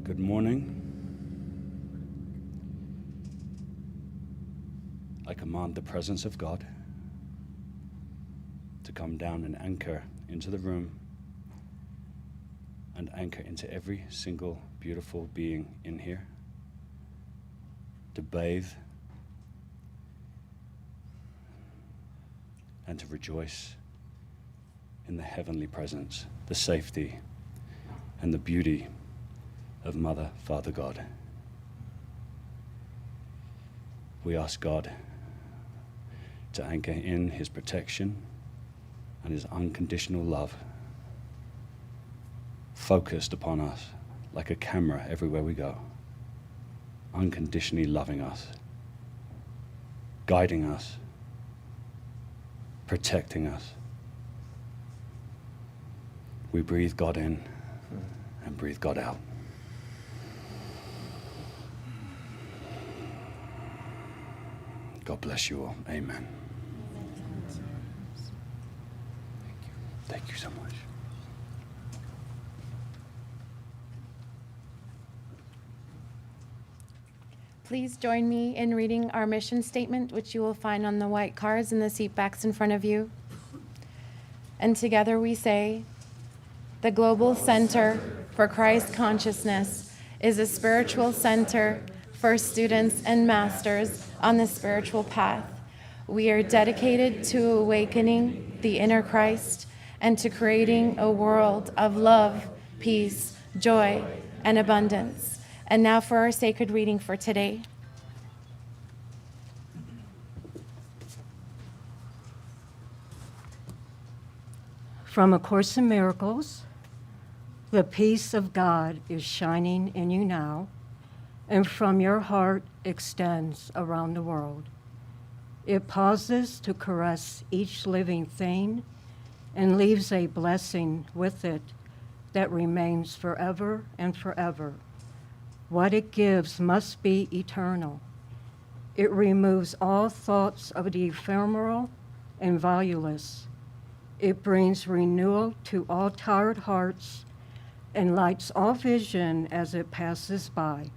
Good morning. I command the presence of God to come down and anchor into the room and anchor into every single beautiful being in here, to bathe and to rejoice in the heavenly presence, the safety and the beauty of Mother, Father God. We ask God to anchor in His protection and His unconditional love, focused upon us like a camera everywhere we go, unconditionally loving us, guiding us, protecting us. We breathe God in and breathe God out. God bless you all. Amen. Thank you so much. Please join me in reading our mission statement, which you will find on the white cards in the seat backs in front of you. And together we say, the Global Center for Christ Consciousness is a spiritual center for students and masters on the spiritual path. We are dedicated to awakening the inner Christ and to creating a world of love, peace, joy, and abundance. And now for our sacred reading for today. From A Course in Miracles, the peace of God is shining in you now, and from your heart extends around the world. It pauses to caress each living thing and leaves a blessing with it that remains forever and forever. What it gives must be eternal. It removes all thoughts of the ephemeral and valueless. It brings renewal to all tired hearts and lights all vision as it passes by.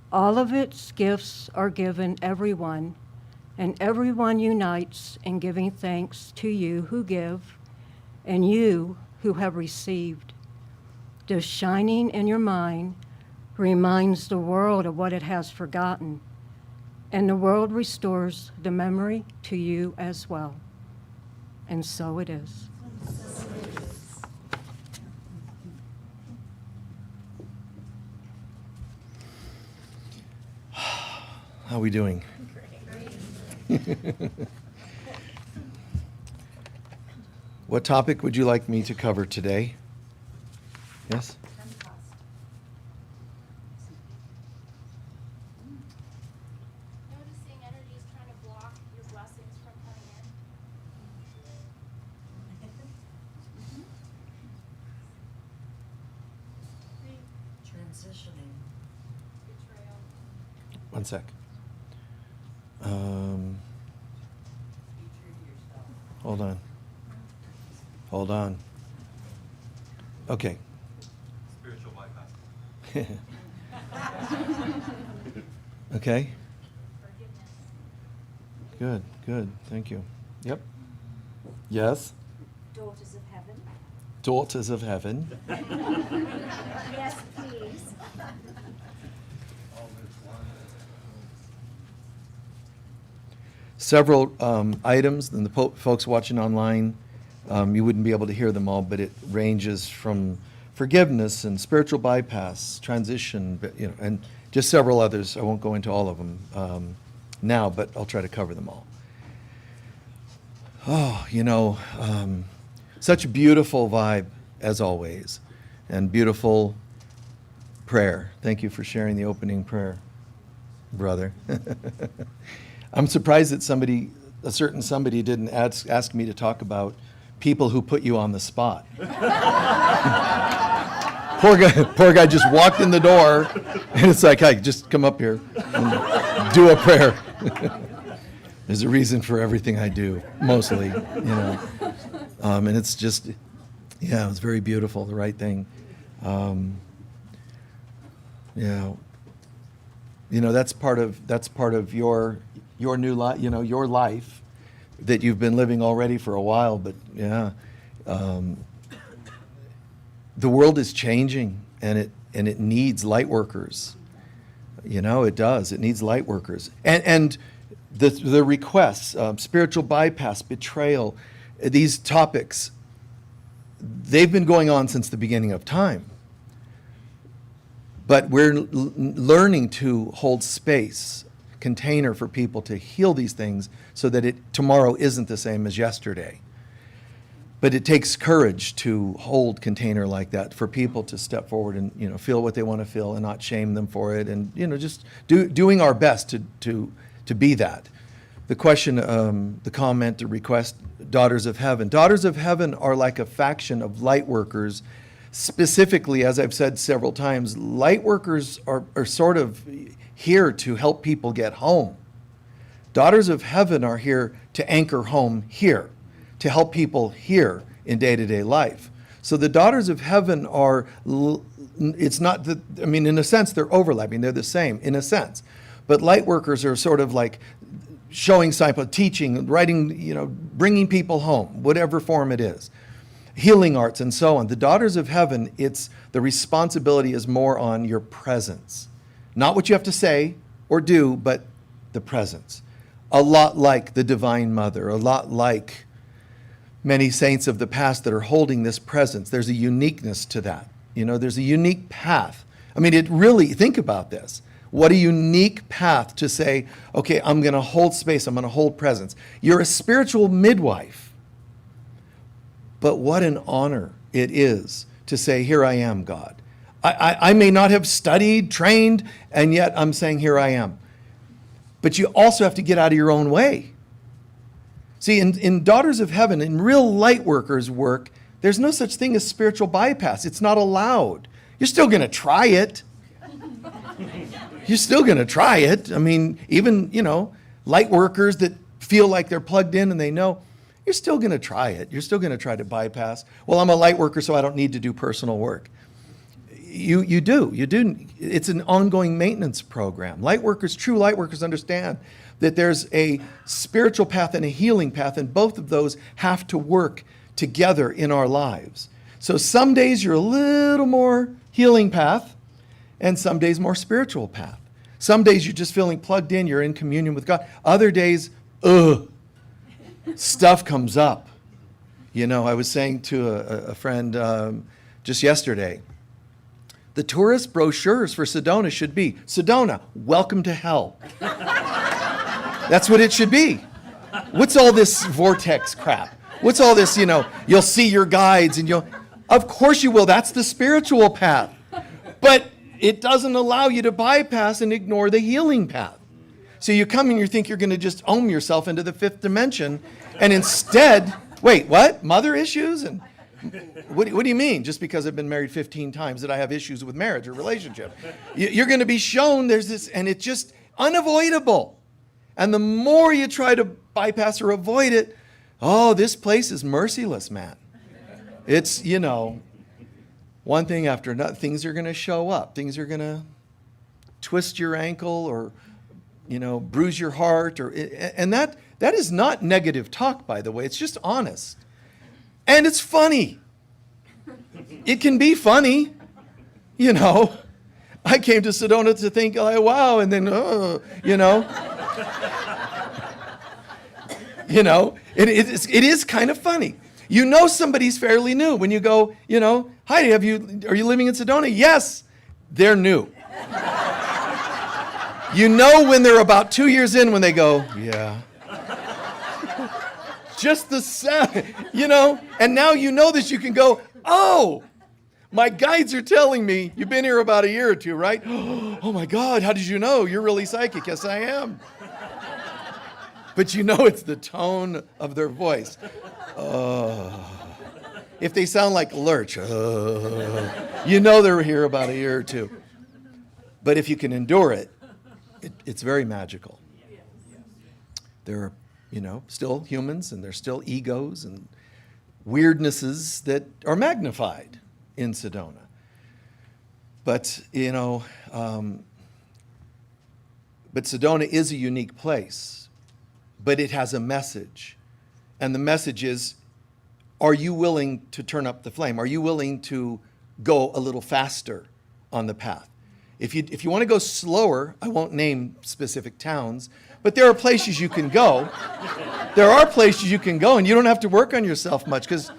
All of its gifts are given everyone, and everyone unites in giving thanks to you who give and you who have received. The shining in your mind reminds the world of what it has forgotten, and the world restores the memory to you as well. And so it is. How are we doing? What topic would you like me to cover today? Yes? Noticing energies trying to block your blessings from coming in. Transitioning. Betrayal. One sec. Hold on. Okay. Spiritual bypass. Okay. Good. Thank you. Yep. Yes. Daughters of heaven. Daughters of heaven. Yes, please. Several items, and the folks watching online, you wouldn't be able to hear them all, but it ranges from forgiveness and spiritual bypass, transition, and just several others. I won't go into all of them now, but I'll try to cover them all. Oh, such a beautiful vibe, as always, and beautiful prayer. Thank you for sharing the opening prayer, brother. I'm surprised that a certain somebody didn't ask me to talk about people who put you on the spot. Poor guy just walked in the door, and it's like, hey, just come up here and do a prayer. There's a reason for everything I do, mostly, and it's just, it was very beautiful, the right thing. Yeah. That's part of your new life, your life that you've been living already for a while. But yeah, the world is changing, and it needs light workers. It does. It needs light workers. And the requests, spiritual bypass, betrayal, these topics, they've been going on since the beginning of time. But we're learning to hold space, container for people to heal these things so that tomorrow isn't the same as yesterday. But it takes courage to hold container like that, for people to step forward and feel what they want to feel and not shame them for it, and just doing our best to be that. The question, the comment, the request, Daughters of Heaven. Daughters of Heaven are like a faction of light workers. Specifically, as I've said several times, light workers are sort of here to help people get home. Daughters of Heaven are here to anchor home here, to help people here in day-to-day life. So the Daughters of Heaven are, it's not that, in a sense, they're overlapping. They're the same, in a sense. But light workers are sort of like showing signposts, teaching, writing, bringing people home, whatever form it is. Healing arts and so on. The Daughters of Heaven, the responsibility is more on your presence. Not what you have to say or do, but the presence. A lot like the Divine Mother, a lot like many saints of the past that are holding this presence. There's a uniqueness to that. There's a unique path. Think about this. What a unique path to say, okay, I'm going to hold space, I'm going to hold presence. You're a spiritual midwife. But what an honor it is to say, here I am, God. I may not have studied, trained, and yet I'm saying, here I am. But you also have to get out of your own way. See, in Daughters of Heaven, in real light workers' work, there's no such thing as spiritual bypass. It's not allowed. You're still going to try it. You're still going to try it. Even, light workers that feel like they're plugged in and they know, you're still going to try it. You're still going to try to bypass. Well, I'm a light worker, so I don't need to do personal work. You do. It's an ongoing maintenance program. True light workers understand that there's a spiritual path and a healing path, and both of those have to work together in our lives. So some days you're a little more healing path, and some days more spiritual path. Some days you're just feeling plugged in, you're in communion with God. Other days, stuff comes up. I was saying to a friend just yesterday, the tourist brochures for Sedona should be, Sedona, welcome to hell. That's what it should be. What's all this vortex crap? What's all this, you'll see your guides and of course you will, that's the spiritual path. But it doesn't allow you to bypass and ignore the healing path. So you come and you think you're going to just ohm yourself into the fifth dimension, and instead, wait, what? Mother issues? And what do you mean? Just because I've been married 15 times that I have issues with marriage or relationship? You're going to be shown there's this, and it's just unavoidable. And the more you try to bypass or avoid it, this place is merciless, man. It's, one thing after another. Things are going to show up. Things are going to twist your ankle or, bruise your heart. And that is not negative talk, by the way. It's just honest. And it's funny. It can be funny. I came to Sedona to think, wow, and then, it is kind of funny. Somebody's fairly new when you go, hi, are you living in Sedona? Yes, they're new. When they're about 2 years in when they go, yeah. Just the sound, and now that you can go, oh, my guides are telling me you've been here about a year or two, right? Oh my God, how did you know? You're really psychic. Yes, I am. But it's the tone of their voice. If they sound like Lurch, they're here about a year or two. But if you can endure it, it's very magical. There are, still humans, and there's still egos and weirdnesses that are magnified in Sedona. But, but Sedona is a unique place, but it has a message. And the message is, are you willing to turn up the flame? Are you willing to go a little faster on the path? If you want to go slower, I won't name specific towns, but there are places you can go. There are places you can go, and you don't have to work on yourself much, because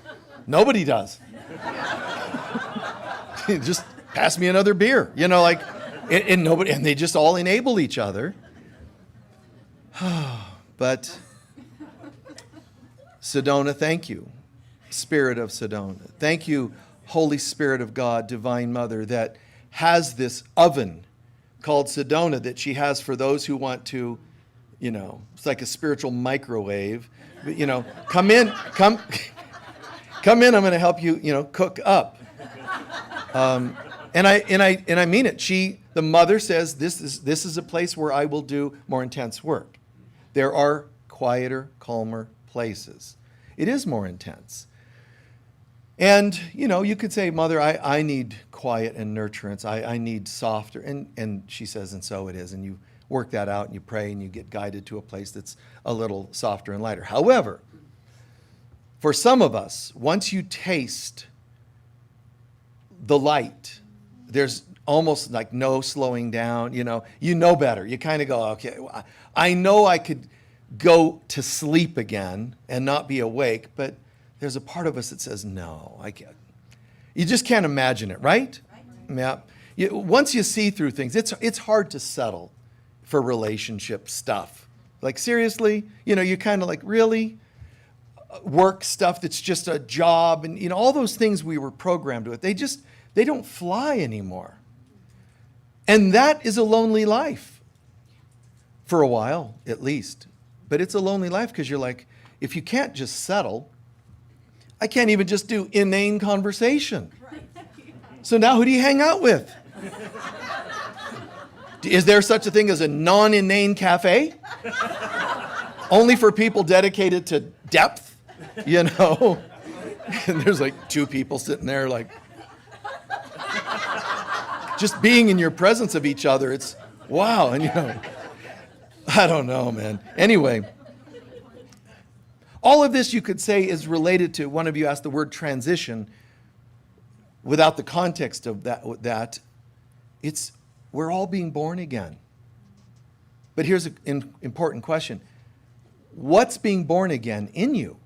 nobody does. Just pass me another beer, and nobody, and they just all enable each other. But Sedona, thank you, Spirit of Sedona. Thank you, Holy Spirit of God, Divine Mother, that has this oven called Sedona that she has for those who want to, it's like a spiritual microwave. But, come in, I'm going to help you, cook up. And I mean it. The mother says, this is a place where I will do more intense work. There are quieter, calmer places. It is more intense. And, you could say, Mother, I need quiet and nurturance. I need softer. And she says, and so it is. And you work that out and you pray and you get guided to a place that's a little softer and lighter. However, for some of us, once you taste the light, there's almost like no slowing down. You know better. You kind of go, okay, I know I could go to sleep again and not be awake, but there's a part of us that says, no, I can't. You just can't imagine it, right? Yeah. Once you see through things, it's hard to settle for relationship stuff. Like, seriously, you're kind of like, really? Work stuff that's just a job, and all those things we were programmed with, they don't fly anymore. And that is a lonely life. For a while, at least. But it's a lonely life because you're like, if you can't just settle, I can't even just do inane conversation. So now who do you hang out with? Is there such a thing as a non-inane cafe? Only for people dedicated to depth, And there's like two people sitting there like, just being in your presence of each other, it's wow. And I don't know, man. Anyway, all of this you could say is related to, one of you asked the word transition, without the context of that it's, we're all being born again. But here's an important question. What's being born again in you?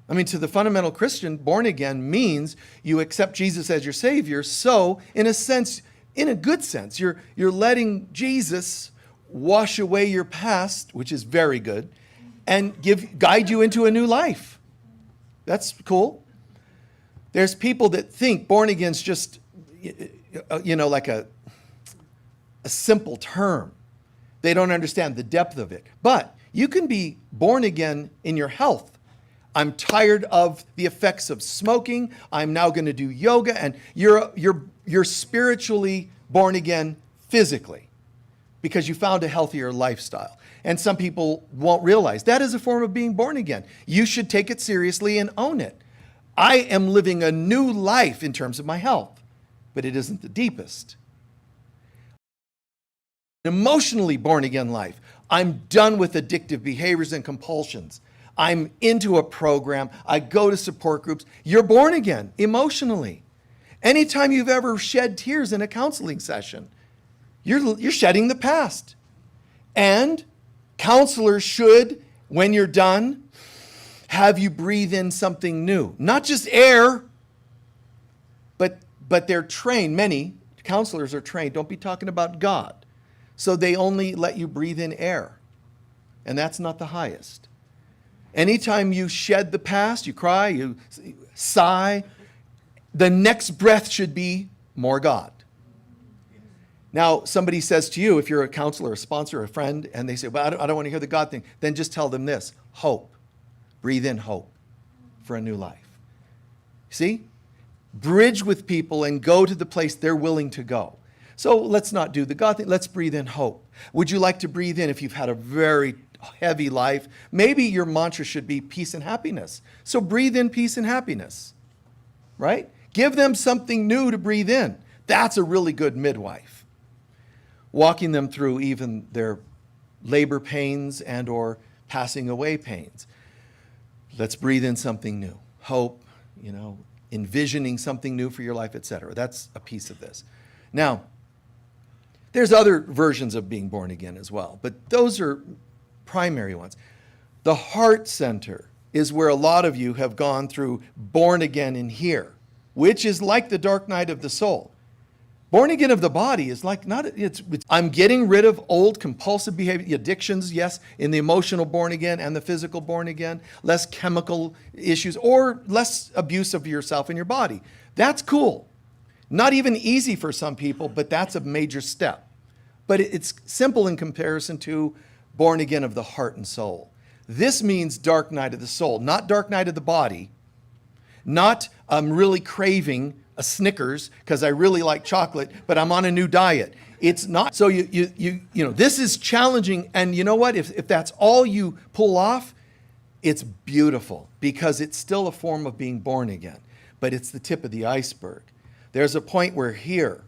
I mean, to the fundamental Christian, born again means you accept Jesus as your Savior. So, in a sense, in a good sense, you're letting Jesus wash away your past, which is very good, and guide you into a new life. That's cool. There's people that think born again's just, like a simple term. They don't understand the depth of it. But you can be born again in your health. I'm tired of the effects of smoking. I'm now going to do yoga, and you're spiritually born again physically because you found a healthier lifestyle. And some people won't realize that is a form of being born again. You should take it seriously and own it. I am living a new life in terms of my health, but it isn't the deepest. An emotionally born again life. I'm done with addictive behaviors and compulsions. I'm into a program. I go to support groups. You're born again emotionally. Anytime you've ever shed tears in a counseling session, you're shedding the past. And counselors should, when you're done, have you breathe in something new. Not just air, but they're trained. Many counselors are trained. Don't be talking about God. So they only let you breathe in air. And that's not the highest. Anytime you shed the past, you cry, you sigh, the next breath should be more God. Now, somebody says to you, if you're a counselor, a sponsor, a friend, and they say, well, I don't want to hear the God thing, then just tell them this, hope. Breathe in hope for a new life. See? Bridge with people and go to the place they're willing to go. So let's not do the God thing. Let's breathe in hope. Would you like to breathe in if you've had a very heavy life? Maybe your mantra should be peace and happiness. So breathe in peace and happiness, right? Give them something new to breathe in. That's a really good midwife. Walking them through even their labor pains and or passing away pains. Let's breathe in something new. Hope, envisioning something new for your life, etc. That's a piece of this. Now, there's other versions of being born again as well, but those are primary ones. The heart center is where a lot of you have gone through born again in here, which is like the dark night of the soul. Born again of the body is like I'm getting rid of old compulsive behavior, addictions, yes, in the emotional born again and the physical born again, less chemical issues or less abuse of yourself and your body. That's cool. Not even easy for some people, but that's a major step. But it's simple in comparison to born again of the heart and soul. This means dark night of the soul, not dark night of the body, not I'm really craving a Snickers because I really like chocolate, but I'm on a new diet. It's not. So this is challenging. And you know what? If that's all you pull off, it's beautiful because it's still a form of being born again, but it's the tip of the iceberg. There's a point where here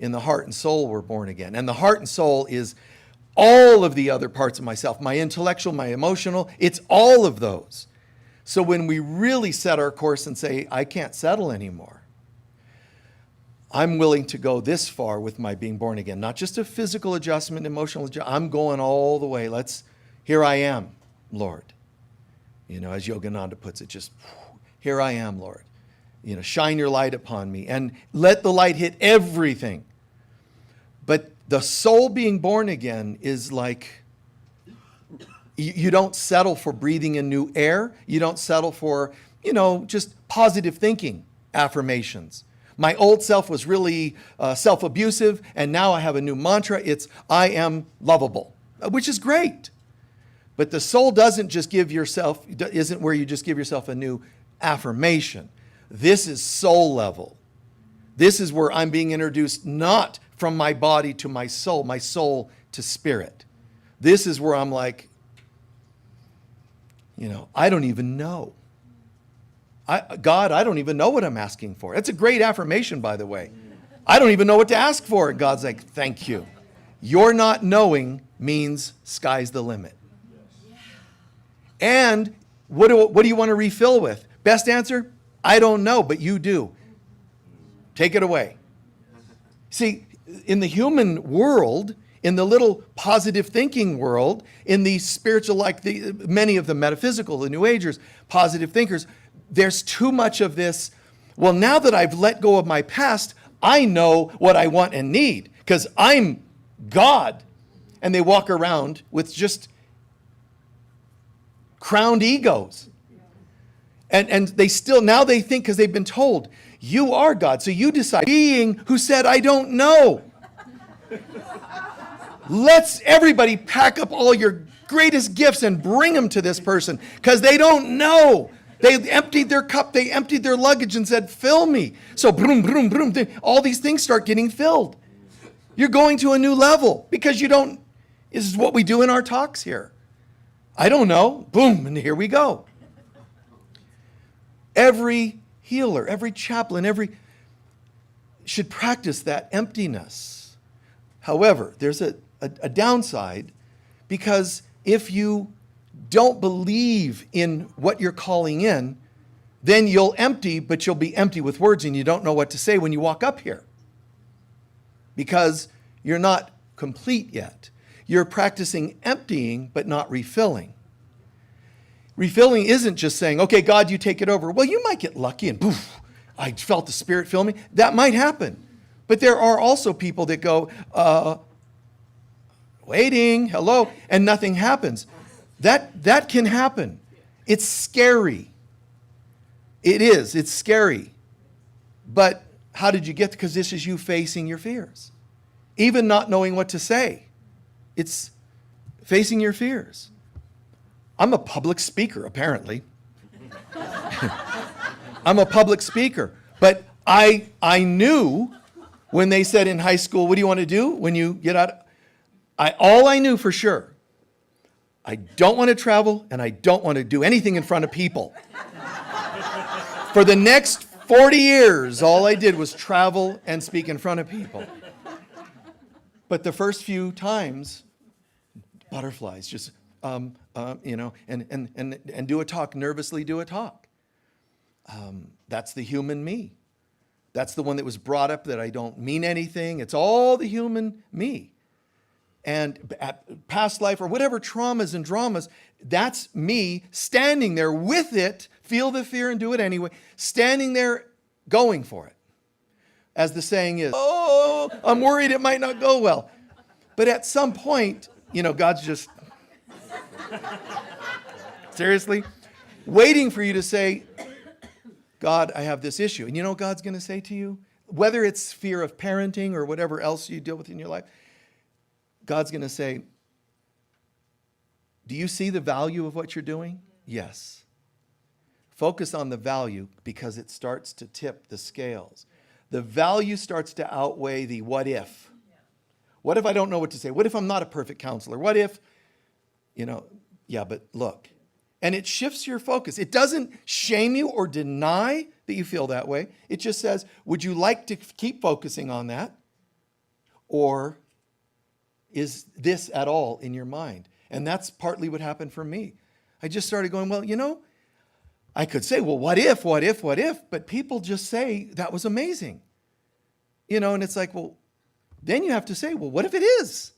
in the heart and soul we're born again. And the heart and soul is all of the other parts of myself, my intellectual, my emotional, it's all of those. So when we really set our course and say, I can't settle anymore, I'm willing to go this far with my being born again. Not just a physical adjustment, emotional adjustment. I'm going all the way. Here I am, Lord. As Yogananda puts it, just, here I am, Lord. Shine your light upon me and let the light hit everything. But the soul being born again is like, you don't settle for breathing in new air. You don't settle for, just positive thinking affirmations. My old self was really self-abusive, and now I have a new mantra. It's, I am lovable, which is great. But the soul isn't where you just give yourself a new affirmation. This is soul level. This is where I'm being introduced not from my body to my soul to spirit. This is where I'm like, I don't even know. God, I don't even know what I'm asking for. It's a great affirmation, by the way. I don't even know what to ask for. And God's like, thank you. Your not knowing means sky's the limit. And what do you want to refill with? Best answer? I don't know, but you do. Take it away. See, in the human world, in the little positive thinking world, in the spiritual, many of the metaphysical, the New Agers, positive thinkers, there's too much of this, well, now that I've let go of my past, I know what I want and need because I'm God. And they walk around with just crowned egos. And they think because they've been told, you are God. So you decide, being who said, I don't know. Let's everybody pack up all your greatest gifts and bring them to this person because they don't know. They emptied their cup, they emptied their luggage and said, fill me. So broom, broom, broom, all these things start getting filled. You're going to a new level because this is what we do in our talks here. I don't know, boom, and here we go. Every healer, every chaplain, should practice that emptiness. However, there's a downside because if you don't believe in what you're calling in, then you'll empty, but you'll be empty with words and you don't know what to say when you walk up here because you're not complete yet. You're practicing emptying, but not refilling. Refilling isn't just saying, okay, God, you take it over. Well, you might get lucky and poof, I felt the Spirit fill me. That might happen. But there are also people that go, waiting, hello, and nothing happens. That can happen. It's scary. It is. It's scary. But how did you get there? Because this is you facing your fears. Even not knowing what to say. It's facing your fears. I'm a public speaker, apparently. I'm a public speaker. But I knew when they said in high school, what do you want to do when you get out? All I knew for sure, I don't want to travel and I don't want to do anything in front of people. For the next 40 years, all I did was travel and speak in front of people. But the first few times, butterflies, just, and do a talk, nervously do a talk. That's the human me. That's the one that was brought up that I don't mean anything. It's all the human me. And at past life or whatever traumas and dramas, that's me standing there with it, feel the fear and do it anyway, standing there going for it. As the saying is, oh, I'm worried it might not go well. But at some point, God's just, seriously, waiting for you to say, God, I have this issue. And you know what God's going to say to you? Whether it's fear of parenting or whatever else you deal with in your life, God's going to say, do you see the value of what you're doing? Yes. Focus on the value because it starts to tip the scales. The value starts to outweigh the what if. What if I don't know what to say? What if I'm not a perfect counselor? What if, yeah, but look. And it shifts your focus. It doesn't shame you or deny that you feel that way. It just says, would you like to keep focusing on that? Or is this at all in your mind? And that's partly what happened for me. I just started going, well, I could say, well, what if? But people just say, that was amazing. And it's like, well, then you have to say, well, what if it is?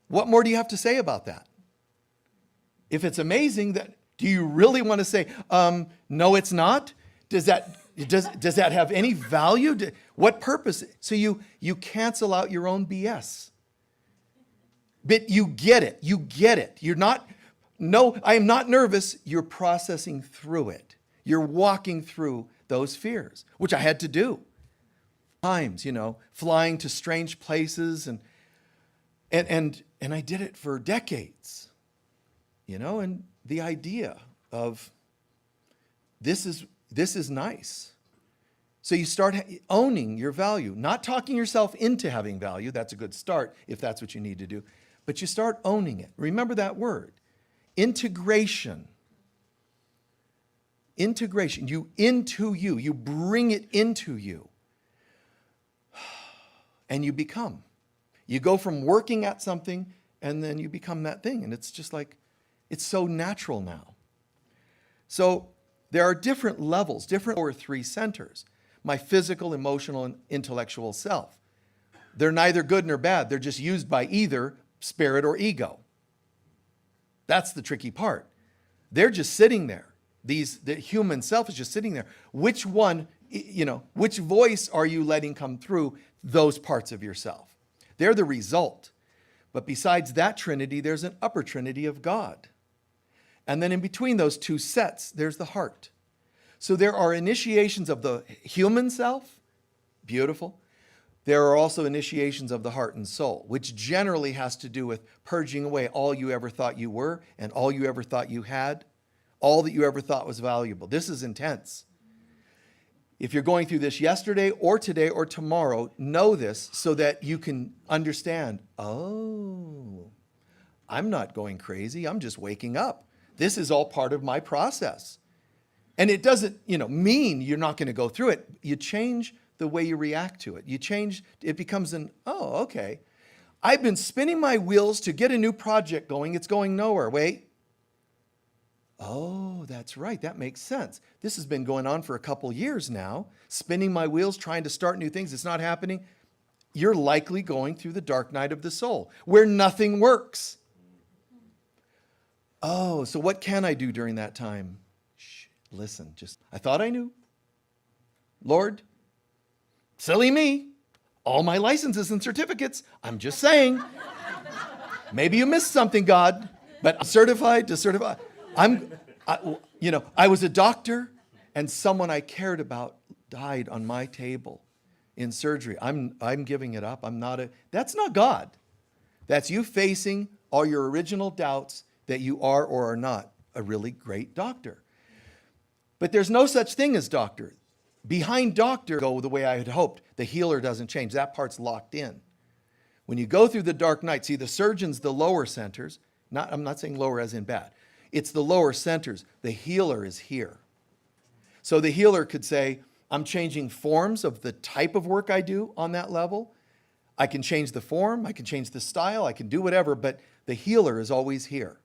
What more do you have to say about that? If it's amazing, do you really want to say, no, it's not? Does that have any value? What purpose? So you cancel out your own BS. But you get it. You're not, no, I am not nervous. You're processing through it. You're walking through those fears, which I had to do. Times, flying to strange places and I did it for decades. And the idea of this is nice. So you start owning your value, not talking yourself into having value. That's a good start if that's what you need to do. But you start owning it. Remember that word, integration. Integration. You bring it into you. And you become. You go from working at something and then you become that thing. And it's just like, it's so natural now. So there are different levels, different or three centers. My physical, emotional, and intellectual self. They're neither good nor bad. They're just used by either spirit or ego. That's the tricky part. They're just sitting there. The human self is just sitting there. Which one, which voice are you letting come through those parts of yourself? They're the result. But besides that Trinity, there's an upper Trinity of God. And then in between those two sets, there's the heart. So there are initiations of the human self, beautiful. There are also initiations of the heart and soul, which generally has to do with purging away all you ever thought you were and all you ever thought you had, all that you ever thought was valuable. This is intense. If you're going through this yesterday or today or tomorrow, know this so that you can understand, oh, I'm not going crazy. I'm just waking up. This is all part of my process. And it doesn't, mean you're not going to go through it. You change the way you react to it. You change, it becomes oh, okay. I've been spinning my wheels to get a new project going. It's going nowhere. Wait. Oh, that's right. That makes sense. This has been going on for a couple years now. Spinning my wheels, trying to start new things. It's not happening. You're likely going through the dark night of the soul where nothing works. Oh, so what can I do during that time? Shh, listen, I thought I knew. Lord, silly me. All my licenses and certificates. I'm just saying. Maybe you missed something, God, but I'm certified to certify. I was a doctor and someone I cared about died on my table in surgery. I'm giving it up. That's not God. That's you facing all your original doubts that you are or are not a really great doctor. But there's no such thing as doctor. Behind doctor, go the way I had hoped. The healer doesn't change. That part's locked in. When you go through the dark night, see the surgeons, the lower centers, I'm not saying lower as in bad. It's the lower centers. The healer is here. So the healer could say, I'm changing forms of the type of work I do on that level. I can change the form, I can change the style, I can do whatever, but the healer is always here.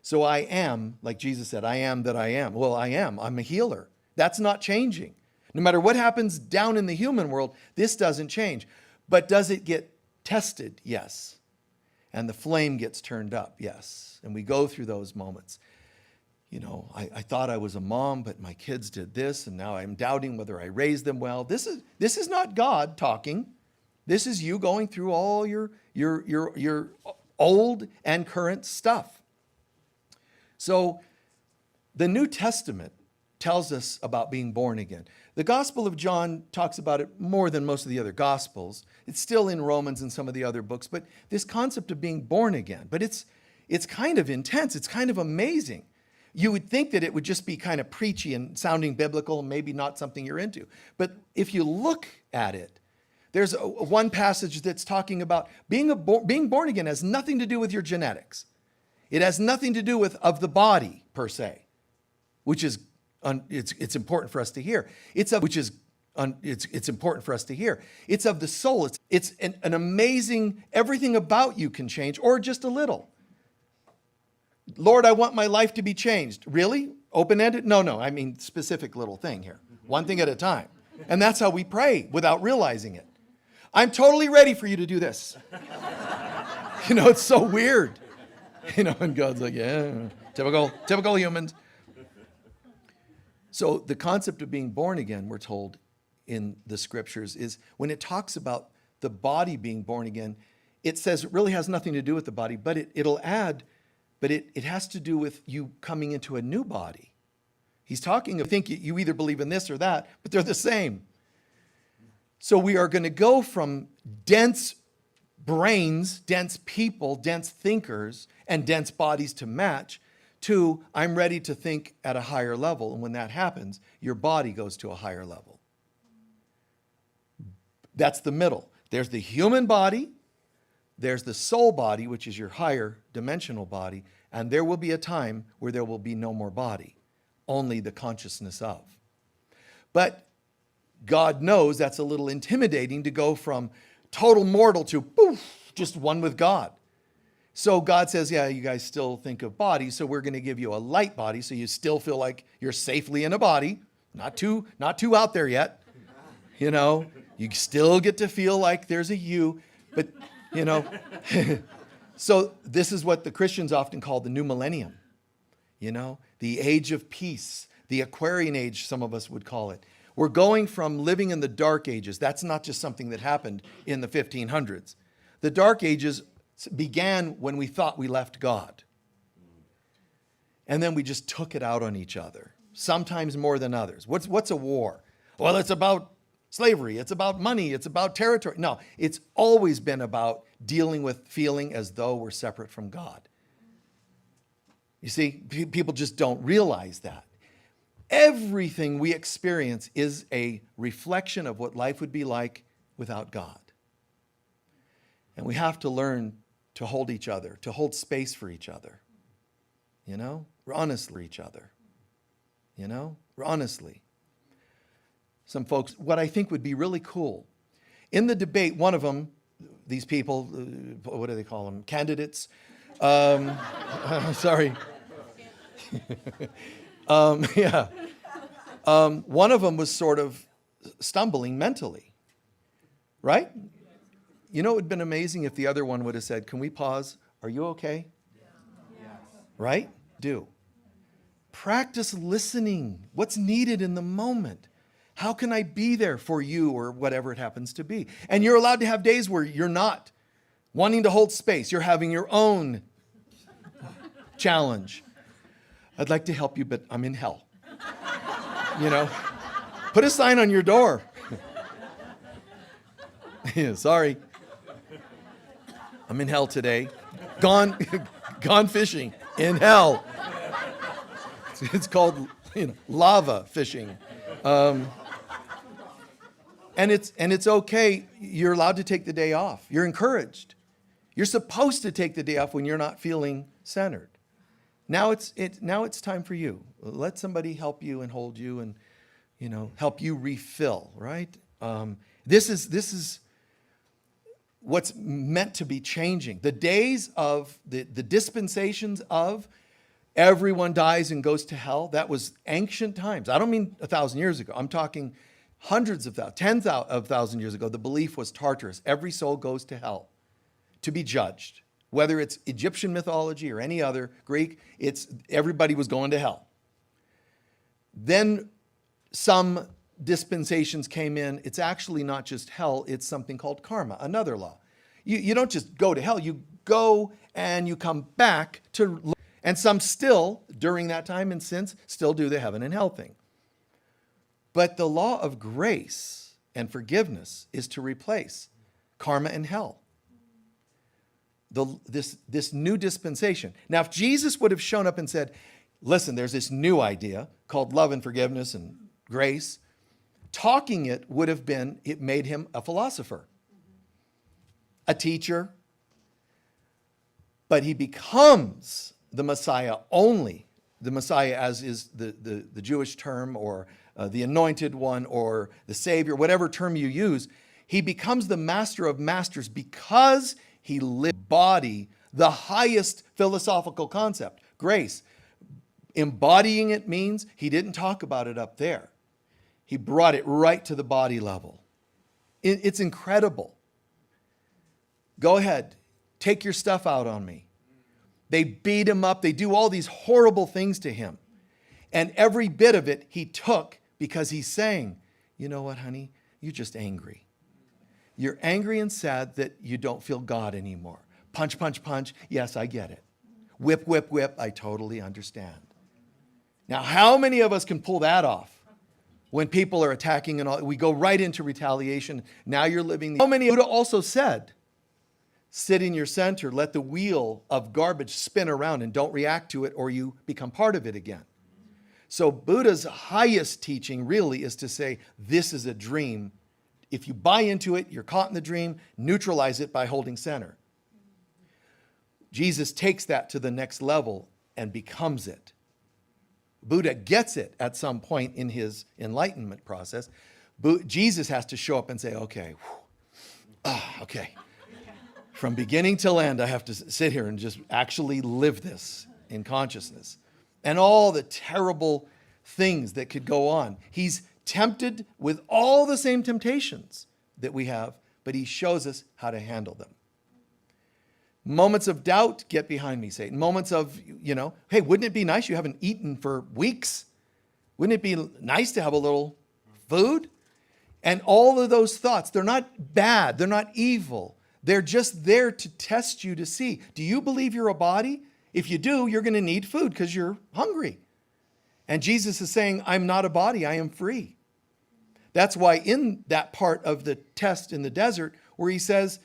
So I am, like Jesus said, I am that I am. Well, I am. I'm a healer. That's not changing. No matter what happens down in the human world, this doesn't change. But does it get tested? Yes. And the flame gets turned up? Yes. And we go through those moments. You know, I thought I was a mom, but my kids did this, and now I'm doubting whether I raised them well. This is not God talking. This is you going through all your old and current stuff. So the New Testament tells us about being born again. The Gospel of John talks about it more than most of the other Gospels. It's still in Romans and some of the other books, but this concept of being born again, but it's kind of intense. It's kind of amazing. You would think that it would just be kind of preachy and sounding biblical, maybe not something you're into. But if you look at it, there's one passage that's talking about being born again has nothing to do with your genetics. It has nothing to do with of the body per se, which is it's important for us to hear. It's important for us to hear. It's of the soul. It's an amazing, everything about you can change, or just a little. Lord, I want my life to be changed. Really? Open-ended? No. I mean, specific little thing here. One thing at a time. And that's how we pray without realizing it. I'm totally ready for you to do this. You know, it's so weird. You know, and God's like, yeah, typical humans. So the concept of being born again, we're told in the scriptures, is when it talks about the body being born again, it says it really has nothing to do with the body, but it'll add, but it has to do with you coming into a new body. He's talking, I think you either believe in this or that, but they're the same. So we are going to go from dense brains, dense people, dense thinkers, and dense bodies to match, to I'm ready to think at a higher level. And when that happens, your body goes to a higher level. That's the middle. There's the human body, there's the soul body, which is your higher dimensional body, and there will be a time where there will be no more body, only the consciousness of. But God knows that's a little intimidating to go from total mortal to poof, just one with God. So God says, yeah, you guys still think of bodies, so we're going to give you a light body so you still feel like you're safely in a body. Not too out there yet. You know, you still get to feel like there's a you, but, you know. So this is what the Christians often call the new millennium. You know, the age of peace, the Aquarian age, some of us would call it. We're going from living in the dark ages. That's not just something that happened in the 1500s. The dark ages began when we thought we left God. And then we just took it out on each other, sometimes more than others. What's a war? Well, it's about slavery. It's about money. It's about territory. No, it's always been about dealing with feeling as though we're separate from God. You see, people just don't realize that. Everything we experience is a reflection of what life would be like without God. And we have to learn to hold each other, to hold space for each other. You know, honestly, each other. You know, honestly. Some folks, what I think would be really cool, in the debate, one of them, these people, what do they call them? Candidates. Sorry. Yeah. One of them was sort of stumbling mentally, right? You know, it would have been amazing if the other one would have said, can we pause? Are you okay? Yes. Right? Do. Practice listening. What's needed in the moment? How can I be there for you or whatever it happens to be? And you're allowed to have days where you're not wanting to hold space. You're having your own challenge. I'd like to help you, but I'm in hell. You know, put a sign on your door. Yeah, sorry. I'm in hell today. Gone fishing in hell. It's called, you know, lava fishing. And it's okay. You're allowed to take the day off. You're encouraged. You're supposed to take the day off when you're not feeling centered. Now it's time for you. Let somebody help you and hold you and, help you refill, right? This is what's meant to be changing. The days of the dispensations of everyone dies and goes to hell, that was ancient times. I don't mean 1,000 years ago. I'm talking hundreds of thousands, tens of thousands years ago. The belief was Tartarus. Every soul goes to hell to be judged. Whether it's Egyptian mythology or any other, Greek, everybody was going to hell. Then some dispensations came in. It's actually not just hell, it's something called karma, another law. You don't just go to hell, you go and you come back to, and some still, during that time and since, still do the heaven and hell thing. But the law of grace and forgiveness is to replace karma and hell. This new dispensation. Now, if Jesus would have shown up and said, listen, there's this new idea called love and forgiveness and grace, talking it would have been, it made him a philosopher, a teacher, but he becomes the Messiah only, the Messiah as is the Jewish term, or the anointed one, or the Savior, whatever term you use. He becomes the master of masters because he embody the highest philosophical concept, grace. Embodying it means he didn't talk about it up there. He brought it right to the body level. It's incredible. Go ahead, take your stuff out on me. They beat him up. They do all these horrible things to him. And every bit of it he took because he's saying, you know what, honey, you're just angry. You're angry and sad that you don't feel God anymore. Punch, punch, punch. Yes, I get it. Whip, whip, whip. I totally understand. Now, how many of us can pull that off when people are attacking and all? We go right into retaliation. Now you're living. How many? Buddha also said, sit in your center, let the wheel of garbage spin around and don't react to it or you become part of it again. So Buddha's highest teaching really is to say, this is a dream. If you buy into it, you're caught in the dream, neutralize it by holding center. Jesus takes that to the next level and becomes it. Buddha gets it at some point in his enlightenment process. Jesus has to show up and say, okay, okay. From beginning till end, I have to sit here and just actually live this in consciousness. And all the terrible things that could go on. He's tempted with all the same temptations that we have, but he shows us how to handle them. Moments of doubt, get behind me, Satan. Moments of, hey, wouldn't it be nice? You haven't eaten for weeks. Wouldn't it be nice to have a little food? And all of those thoughts, they're not bad. They're not evil. They're just there to test you to see, do you believe you're a body? If you do, you're going to need food because you're hungry. And Jesus is saying, I'm not a body, I am free. That's why in that part of the test in the desert where he says,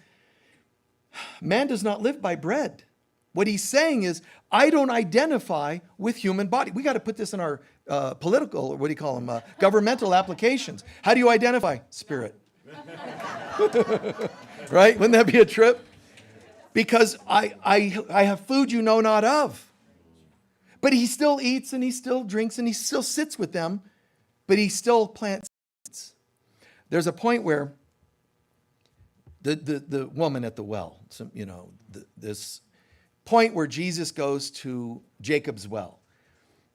man does not live by bread. What he's saying is, I don't identify with human body. We got to put this in our political, or what do you call them, governmental applications. How do you identify? Spirit. Right? Wouldn't that be a trip? Because I have food you know not of. But he still eats and he still drinks and he still sits with them, but he still plants seeds. There's a point where the woman at the well, this point where Jesus goes to Jacob's well.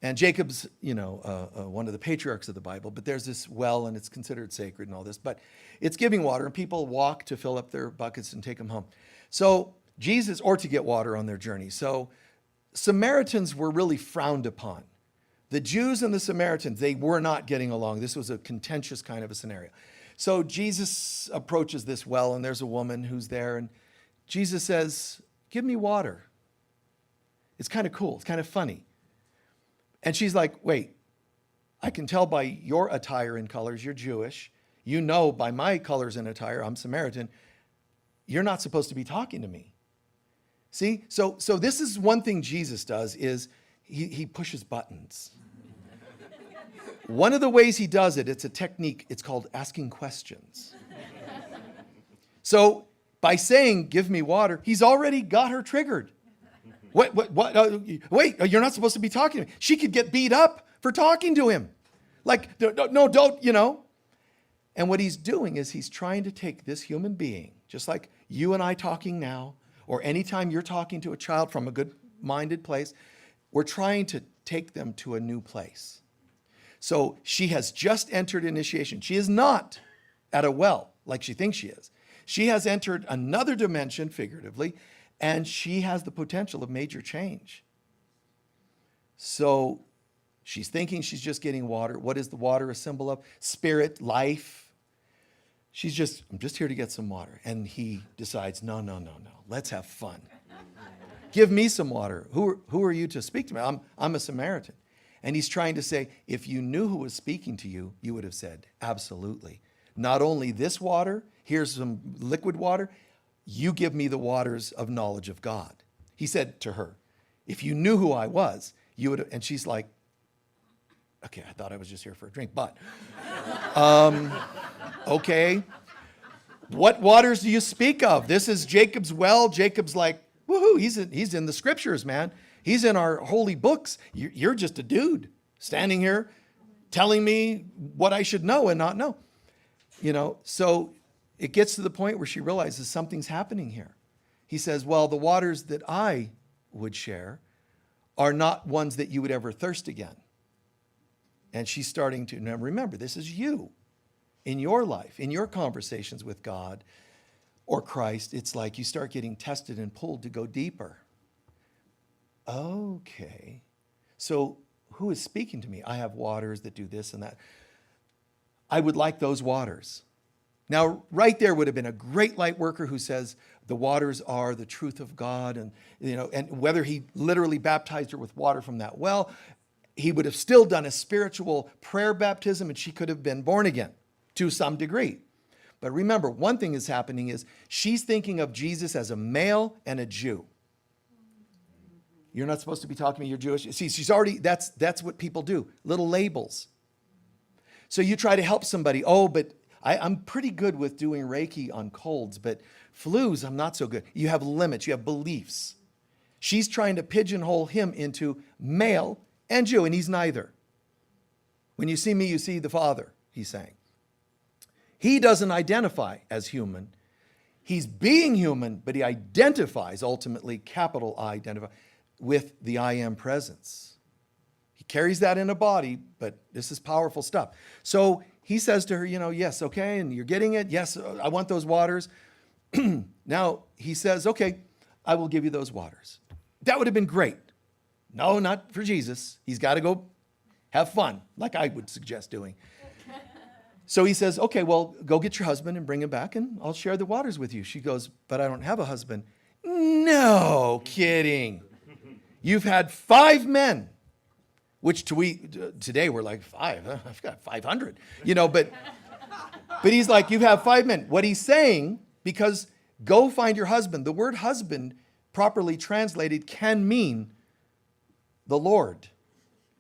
And Jacob's, one of the patriarchs of the Bible, but there's this well and it's considered sacred and all this, but it's giving water and people walk to fill up their buckets and take them home. So Jesus, or to get water on their journey. So Samaritans were really frowned upon. The Jews and the Samaritans, they were not getting along. This was a contentious kind of a scenario. So Jesus approaches this well and there's a woman who's there and Jesus says, give me water. It's kind of cool. It's kind of funny. And she's like, wait, I can tell by your attire and colors, you're Jewish. You know by my colors and attire, I'm Samaritan. You're not supposed to be talking to me. See? So this is one thing Jesus does is he pushes buttons. One of the ways he does it, it's a technique, it's called asking questions. So by saying, give me water, he's already got her triggered. What? Wait, you're not supposed to be talking to me. She could get beat up for talking to him. Like, no, don't, you know. And what he's doing is he's trying to take this human being, just like you and I talking now, or anytime you're talking to a child from a good-minded place, we're trying to take them to a new place. So she has just entered initiation. She is not at a well like she thinks she is. She has entered another dimension, figuratively, and she has the potential of major change. So she's thinking she's just getting water. What is the water a symbol of? Spirit, life. I'm just here to get some water. And he decides, no. Let's have fun. Give me some water. Who are you to speak to me? I'm a Samaritan. And he's trying to say, if you knew who was speaking to you, you would have said, absolutely. Not only this water, here's some liquid water. You give me the waters of knowledge of God. He said to her, if you knew who I was, you would have, and she's like, okay, I thought I was just here for a drink, but, okay. What waters do you speak of? This is Jacob's well. Jacob's like, woohoo, he's in the scriptures, man. He's in our holy books. You're just a dude standing here telling me what I should know and not know. You know, so it gets to the point where she realizes something's happening here. He says, well, the waters that I would share are not ones that you would ever thirst again. And she's starting to, now remember, this is you in your life, in your conversations with God or Christ. It's like you start getting tested and pulled to go deeper. Okay, so who is speaking to me? I have waters that do this and that. I would like those waters. Now, right there would have been a great light worker who says the waters are the truth of God, and and whether he literally baptized her with water from that well, he would have still done a spiritual prayer baptism, and she could have been born again to some degree. But remember, one thing is happening is she's thinking of Jesus as a male and a Jew. You're not supposed to be talking to me, you're Jewish. See, she's already, that's what people do, little labels. So you try to help somebody. Oh, but I'm pretty good with doing Reiki on colds, but flus, I'm not so good. You have limits, you have beliefs. She's trying to pigeonhole him into male and Jew, and he's neither. When you see me, you see the Father, he's saying. He doesn't identify as human. He's being human, but he identifies, ultimately, capital I identify, with the I am presence. He carries that in a body, but this is powerful stuff. So he says to her, yes, okay, and you're getting it. Yes, I want those waters. Now he says, okay, I will give you those waters. That would have been great. No, not for Jesus. He's got to go have fun, like I would suggest doing. So he says, okay, well, go get your husband and bring him back, and I'll share the waters with you. She goes, but I don't have a husband. No kidding. You've had 5 men, which today we're like 5. I've got 500, but he's like, you have 5 men. What he's saying, because go find your husband. The word husband, properly translated, can mean the Lord.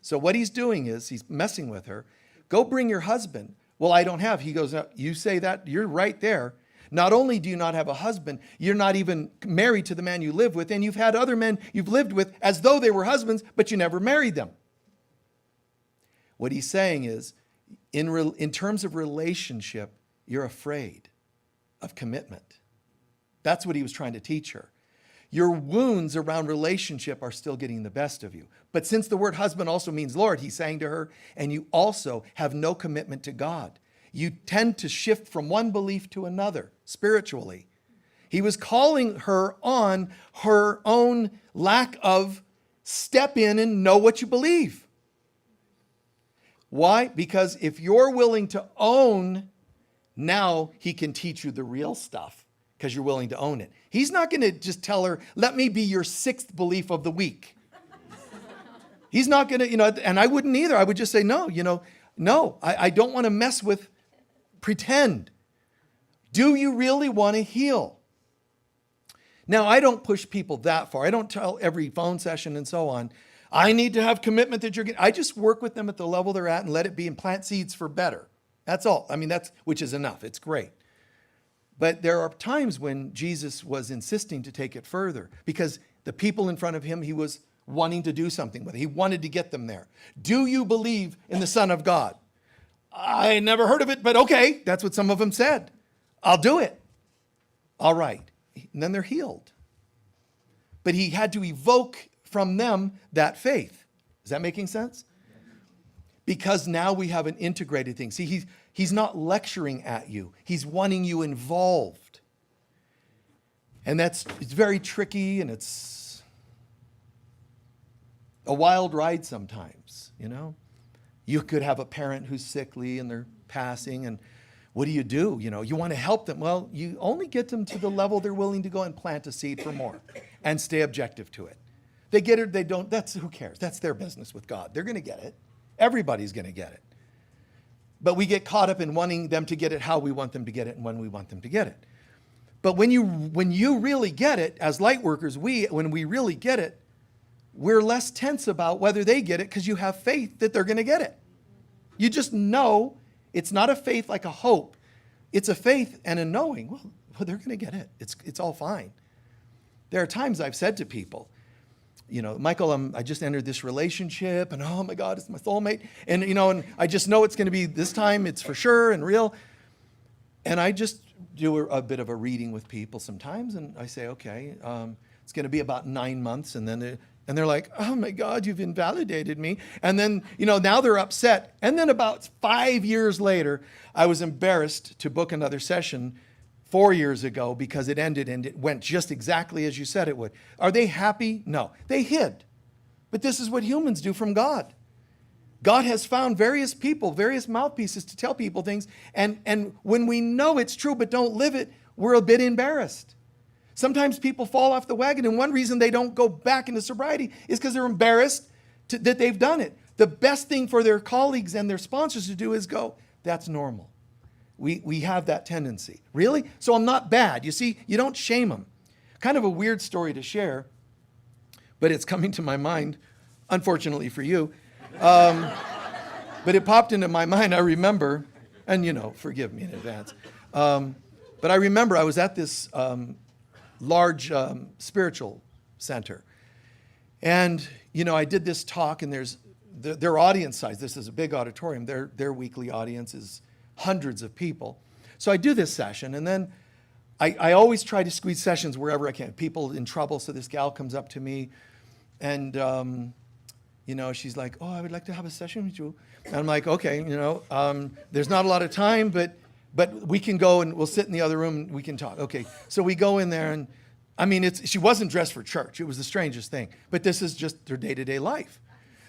So what he's doing is he's messing with her. Go bring your husband. Well, I don't have. He goes, you say that, you're right there. Not only do you not have a husband, you're not even married to the man you live with, and you've had other men you've lived with as though they were husbands, but you never married them. What he's saying is, in terms of relationship, you're afraid of commitment. That's what he was trying to teach her. Your wounds around relationship are still getting the best of you. But since the word husband also means Lord, he's saying to her, and you also have no commitment to God. You tend to shift from one belief to another spiritually. He was calling her on her own lack of step in and know what you believe. Why? Because if you're willing to own, now he can teach you the real stuff because you're willing to own it. He's not going to just tell her, let me be your 6th belief of the week. He's not going to, and I wouldn't either. I would just say, no, I don't want to mess with pretend. Do you really want to heal? Now, I don't push people that far. I don't tell every phone session and so on, I need to have commitment that you're getting. I just work with them at the level they're at and let it be and plant seeds for better. That's all. I mean, which is enough. It's great. But there are times when Jesus was insisting to take it further because the people in front of him, he was wanting to do something with. He wanted to get them there. Do you believe in the Son of God? I never heard of it, but okay, that's what some of them said. I'll do it. All right. And then they're healed. But he had to evoke from them that faith. Is that making sense? Because now we have an integrated thing. See, he's not lecturing at you. He's wanting you involved. And it's very tricky, and it's a wild ride sometimes, you know? You could have a parent who's sickly and they're passing, and what do? You know, you want to help them. Well, you only get them to the level they're willing to go and plant a seed for more and stay objective to it. They get it, they don't, who cares? That's their business with God. They're going to get it. Everybody's going to get it. But we get caught up in wanting them to get it how we want them to get it and when we want them to get it. But when you really get it, as light workers, when we really get it, we're less tense about whether they get it because you have faith that they're going to get it. You just know it's not a faith like a hope. It's a faith and a knowing, well they're going to get it. It's all fine. There are times I've said to people, you know, Michael, I just entered this relationship and oh my God, it's my soulmate. And, you know, and I just know it's going to be this time, it's for sure and real. And I just do a bit of a reading with people sometimes. And I say, okay, it's going to be about 9 months. And then they're like, oh my God, you've invalidated me. And then, you know, now they're upset. And then about 5 years later, I was embarrassed to book another session 4 years ago because it ended and it went just exactly as you said it would. Are they happy? No. They hid. But this is what humans do from God. God has found various people, various mouthpieces to tell people things. And when we know it's true but don't live it, we're a bit embarrassed. Sometimes people fall off the wagon, and one reason they don't go back into sobriety is because they're embarrassed that they've done it. The best thing for their colleagues and their sponsors to do is go, that's normal. We have that tendency. Really? So I'm not bad. You see, you don't shame them. Kind of a weird story to share, but it's coming to my mind, unfortunately for you. But it popped into my mind, I remember, and you know, forgive me in advance. But I remember I was at this large spiritual center. And, you know, I did this talk, and there's their audience size. This is a big auditorium. Their weekly audience is hundreds of people. So I do this session, and then I always try to squeeze sessions wherever I can. People in trouble, so this gal comes up to me, and, you know, she's like, oh, I would like to have a session with you. And I'm like, okay, you know, there's not a lot of time, but we can go and we'll sit in the other room and we can talk. Okay, so we go in there, and I mean, she wasn't dressed for church. It was the strangest thing. But this is just her day-to-day life.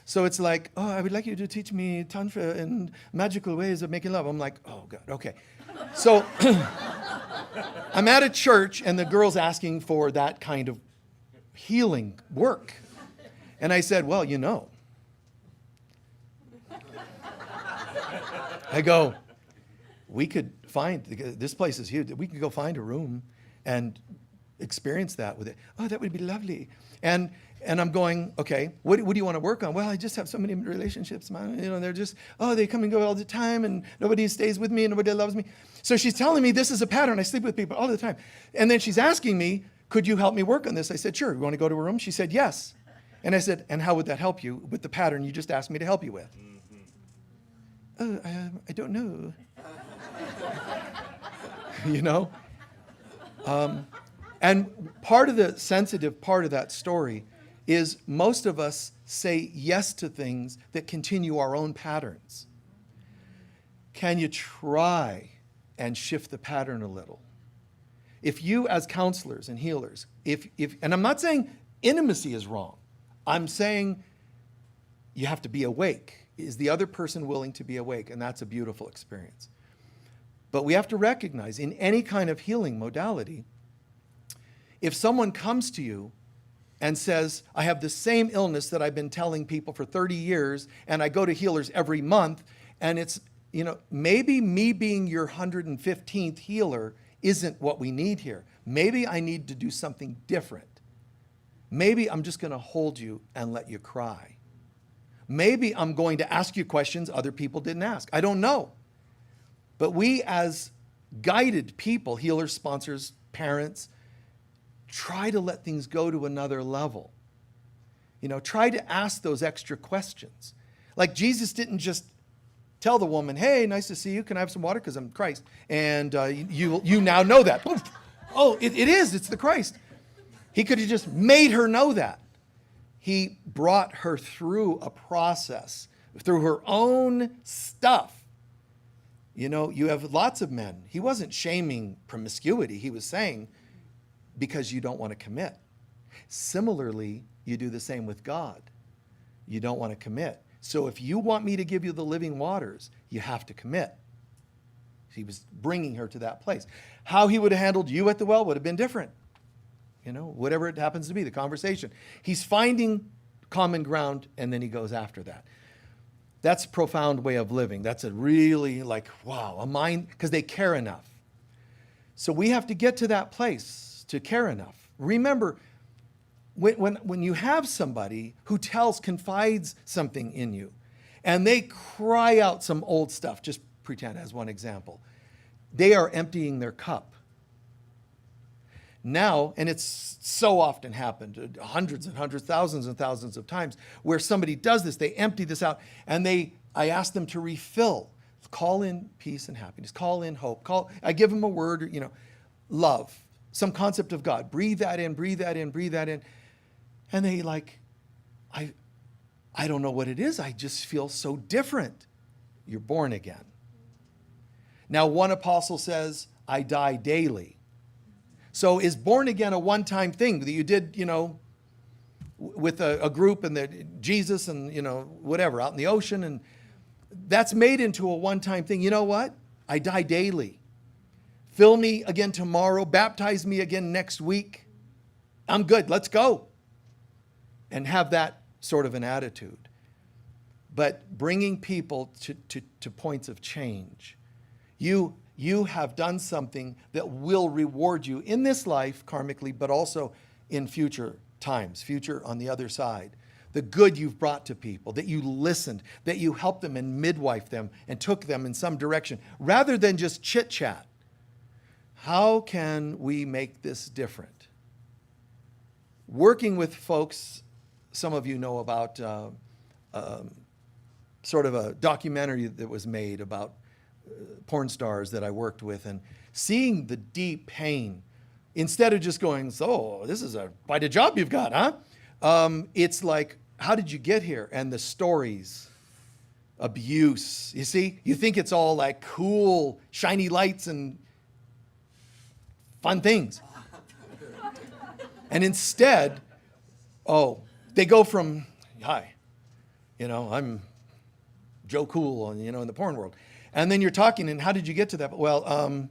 So it's like, oh, I would like you to teach me tantra and magical ways of making love. I'm like, oh, God, okay. So I'm at a church, and the girl's asking for that kind of healing work. And I said, well, you know. I go, we could find, this place is huge. We could go find a room and experience that with it. Oh, that would be lovely. And I'm going, okay, what do you want to work on? Well, I just have so many relationships, man. You know, they're just, oh, they come and go all the time, and nobody stays with me, and nobody loves me. So she's telling me this is a pattern. I sleep with people all the time. And then she's asking me, could you help me work on this? I said, sure. You want to go to a room? She said, yes. And I said, and how would that help you with the pattern you just asked me to help you with? Oh, I don't know. You know? And part of the sensitive part of that story is most of us say yes to things that continue our own patterns. Can you try and shift the pattern a little? If you, as counselors and healers, and I'm not saying intimacy is wrong. I'm saying you have to be awake. Is the other person willing to be awake? And that's a beautiful experience. But we have to recognize in any kind of healing modality, if someone comes to you and says, I have the same illness that I've been telling people for 30 years, and I go to healers every month, and it's, you know, maybe me being your 115th healer isn't what we need here. Maybe I need to do something different. Maybe I'm just going to hold you and let you cry. Maybe I'm going to ask you questions other people didn't ask. I don't know. But we as guided people, healers, sponsors, parents, try to let things go to another level. You know, try to ask those extra questions. Like Jesus didn't just tell the woman, hey, nice to see you. Can I have some water? Because I'm Christ. And you now know that. Poof. Oh, it is. It's the Christ. He could have just made her know that. He brought her through a process, through her own stuff. You know, you have lots of men. He wasn't shaming promiscuity. He was saying, because you don't want to commit. Similarly, you do the same with God. You don't want to commit. So if you want me to give you the living waters, you have to commit. He was bringing her to that place. How he would have handled you at the well would have been different. You know, whatever it happens to be, the conversation. He's finding common ground, and then he goes after that. That's a profound way of living. That's a really like, wow, a mind, because they care enough. So we have to get to that place to care enough. Remember, when you have somebody who confides something in you, and they cry out some old stuff, just pretend as one example, they are emptying their cup. Now, and it's so often happened, hundreds and hundreds, thousands and thousands of times, where somebody does this, they empty this out, and I ask them to refill. Call in peace and happiness, call in hope, I give them a word, love, some concept of God. Breathe that in, breathe that in, breathe that in. And they I don't know what it is. I just feel so different. You're born again. Now, one apostle says, I die daily. So is born again a one-time thing that you did, with a group and Jesus and, whatever, out in the ocean, and that's made into a one-time thing. You know what? I die daily. Fill me again tomorrow. Baptize me again next week. I'm good. Let's go. And have that sort of an attitude. But bringing people to points of change. You have done something that will reward you in this life, karmically, but also in future times, future on the other side. The good you've brought to people, that you listened, that you helped them and midwifed them and took them in some direction, rather than just chit-chat. How can we make this different? Working with folks, some of you know about sort of a documentary that was made about porn stars that I worked with, and seeing the deep pain, instead of just going, so this is quite a job you've got, huh? It's like, how did you get here? And the stories, abuse. You see, you think it's all like cool, shiny lights and fun things. And instead, they go from, hi, I'm Joe Cool, in the porn world. And then you're talking, and how did you get to that? Well,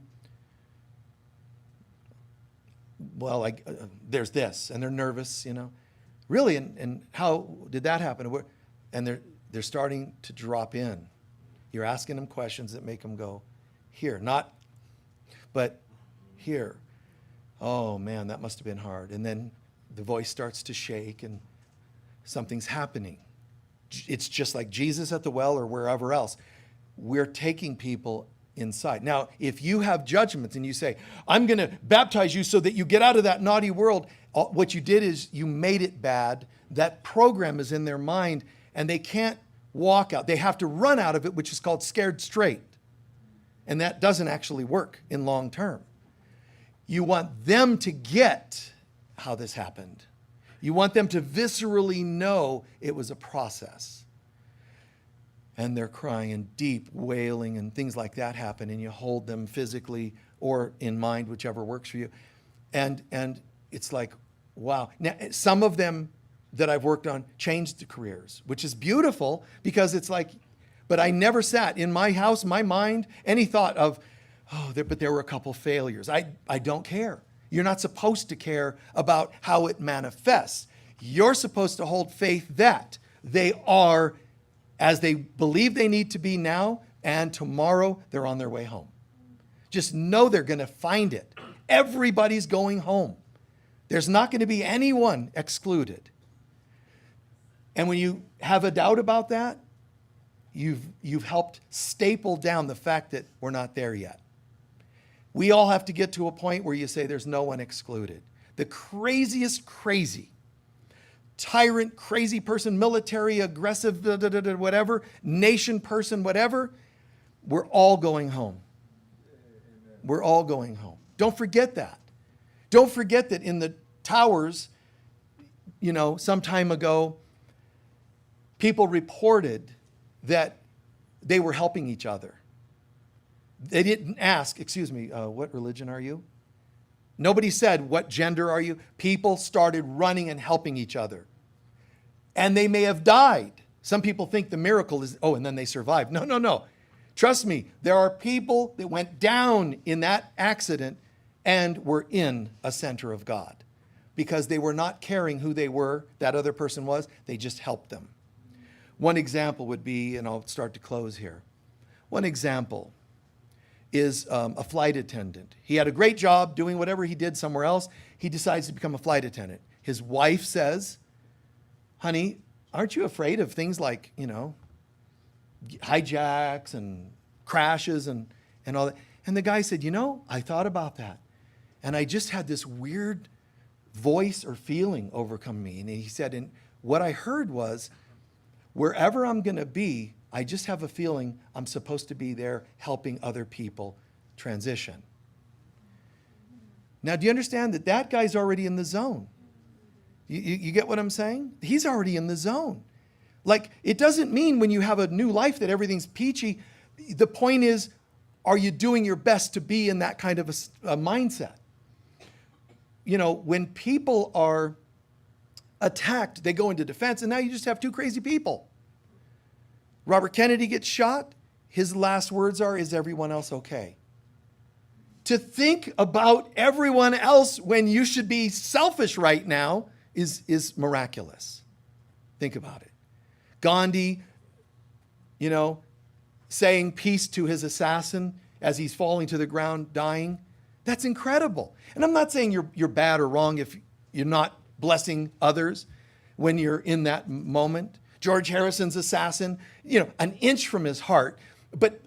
there's this, and they're nervous, Really, and how did that happen? And they're starting to drop in. You're asking them questions that make them go, here, not, but here. Oh, man, that must have been hard. And then the voice starts to shake, and something's happening. It's just like Jesus at the well or wherever else. We're taking people inside. Now, if you have judgments and you say, I'm going to baptize you so that you get out of that naughty world, what you did is you made it bad. That program is in their mind, and they can't walk out. They have to run out of it, which is called scared straight. And that doesn't actually work in long term. You want them to get how this happened. You want them to viscerally know it was a process. And they're crying and deep wailing and things like that happen, and you hold them physically or in mind, whichever works for you. And it's like, wow. Now, some of them that I've worked on changed the careers, which is beautiful, because it's like, but I never sat in my house, my mind, any thought of, but there were a couple failures. I don't care. You're not supposed to care about how it manifests. You're supposed to hold faith that they are as they believe they need to be now, and tomorrow they're on their way home. Just know they're going to find it. Everybody's going home. There's not going to be anyone excluded. And when you have a doubt about that, you've helped staple down the fact that we're not there yet. We all have to get to a point where you say there's no one excluded. The craziest crazy, tyrant, crazy person, military, aggressive, whatever, nation person, whatever, We're all going home. We're all going home. Don't forget that. Don't forget that in the towers, some time ago, people reported that they were helping each other. They didn't ask, excuse me, what religion are you? Nobody said, what gender are you? People started running and helping each other. And they may have died. Some people think the miracle is, and then they survived. No, no, no. Trust me, there are people that went down in that accident and were in a center of God because they were not caring who they were, that other person was, they just helped them. One example would be, and I'll start to close here. One example is a flight attendant. He had a great job doing whatever he did somewhere else. He decides to become a flight attendant. His wife says, honey, aren't you afraid of things like, hijacks and crashes and all that? And the guy said, I thought about that. And I just had this weird voice or feeling overcome me. And he said, and what I heard was, wherever I'm going to be, I just have a feeling I'm supposed to be there helping other people transition. Now, do you understand that that guy's already in the zone? You get what I'm saying? He's already in the zone. Like, it doesn't mean when you have a new life that everything's peachy. The point is, are you doing your best to be in that kind of a mindset? When people are attacked, they go into defense, and now you just have two crazy people. Robert Kennedy gets shot. His last words are, is everyone else okay? To think about everyone else when you should be selfish right now is miraculous. Think about it. Gandhi, saying peace to his assassin as he's falling to the ground, dying. That's incredible. And I'm not saying you're bad or wrong if you're not blessing others when you're in that moment. George Harrison's assassin, an inch from his heart, but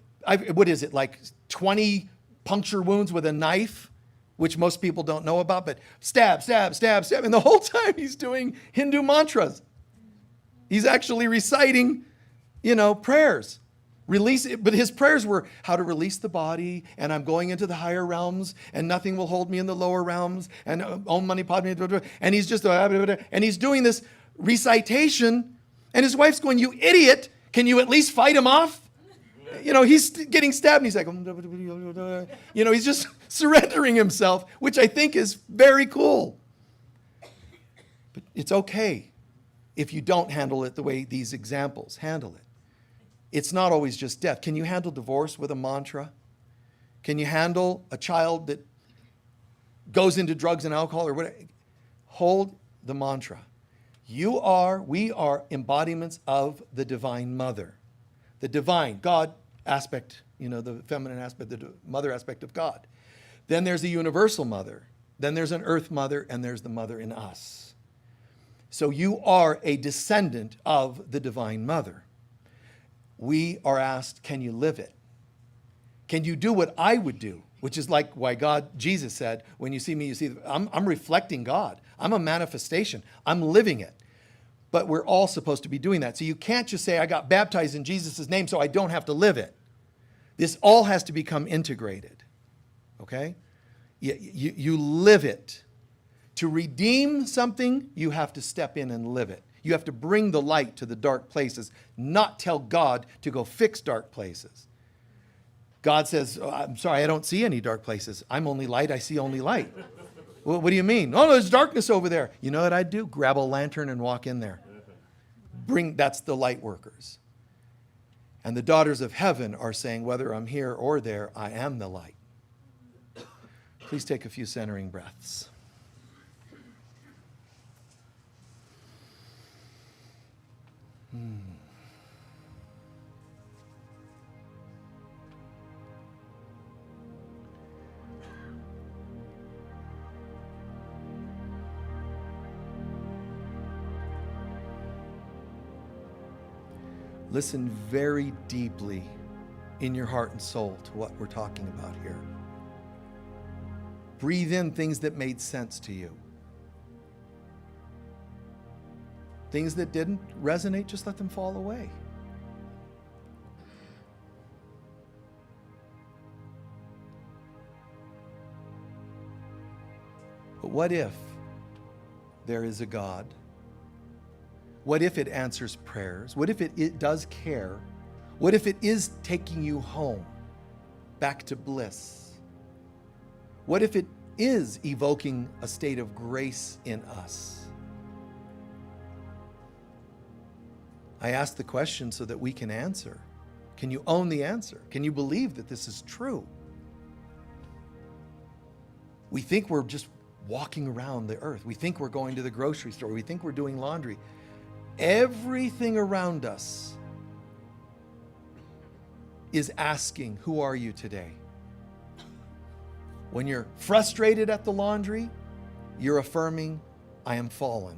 what is it, like 20 puncture wounds with a knife, which most people don't know about, but stab, stab, stab, stab. And the whole time he's doing Hindu mantras. He's actually reciting, prayers. But his prayers were how to release the body, and I'm going into the higher realms, and nothing will hold me in the lower realms, and Om Mani Padme, and he's just, and he's doing this recitation. And his wife's going, you idiot, can you at least fight him off? He's getting stabbed and he's like, he's just surrendering himself, which I think is very cool. But it's okay if you don't handle it the way these examples handle it. It's not always just death. Can you handle divorce with a mantra? Can you handle a child that goes into drugs and alcohol or whatever? Hold the mantra. We are embodiments of the Divine Mother. The divine, God aspect, the feminine aspect, the mother aspect of God. Then there's a universal mother. Then there's an earth mother, and there's the mother in us. So you are a descendant of the Divine Mother. We are asked, can you live it? Can you do what I would do? Which is like why Jesus said, when you see me, you see, I'm reflecting God. I'm a manifestation. I'm living it. But we're all supposed to be doing that. So you can't just say, I got baptized in Jesus' name, so I don't have to live it. This all has to become integrated. Okay? You live it. To redeem something, you have to step in and live it. You have to bring the light to the dark places, not tell God to go fix dark places. God says, I'm sorry, I don't see any dark places. I'm only light, I see only light. Well, what do you mean? Oh, there's darkness over there. You know what I'd do? Grab a lantern and walk in there. That's the light workers. And the daughters of heaven are saying, whether I'm here or there, I am the light. Please take a few centering breaths. Listen very deeply in your heart and soul to what we're talking about here. Breathe in things that made sense to you. Things that didn't resonate, just let them fall away. What if there is a God? What if it answers prayers? What if it does care? What if it is taking you home, back to bliss? What if it is evoking a state of grace in us? I ask the question so that we can answer. Can you own the answer? Can you believe that this is true? We think we're just walking around the earth. We think we're going to the grocery store. We think we're doing laundry. Everything around us is asking, who are you today? When you're frustrated at the laundry, you're affirming, I am fallen.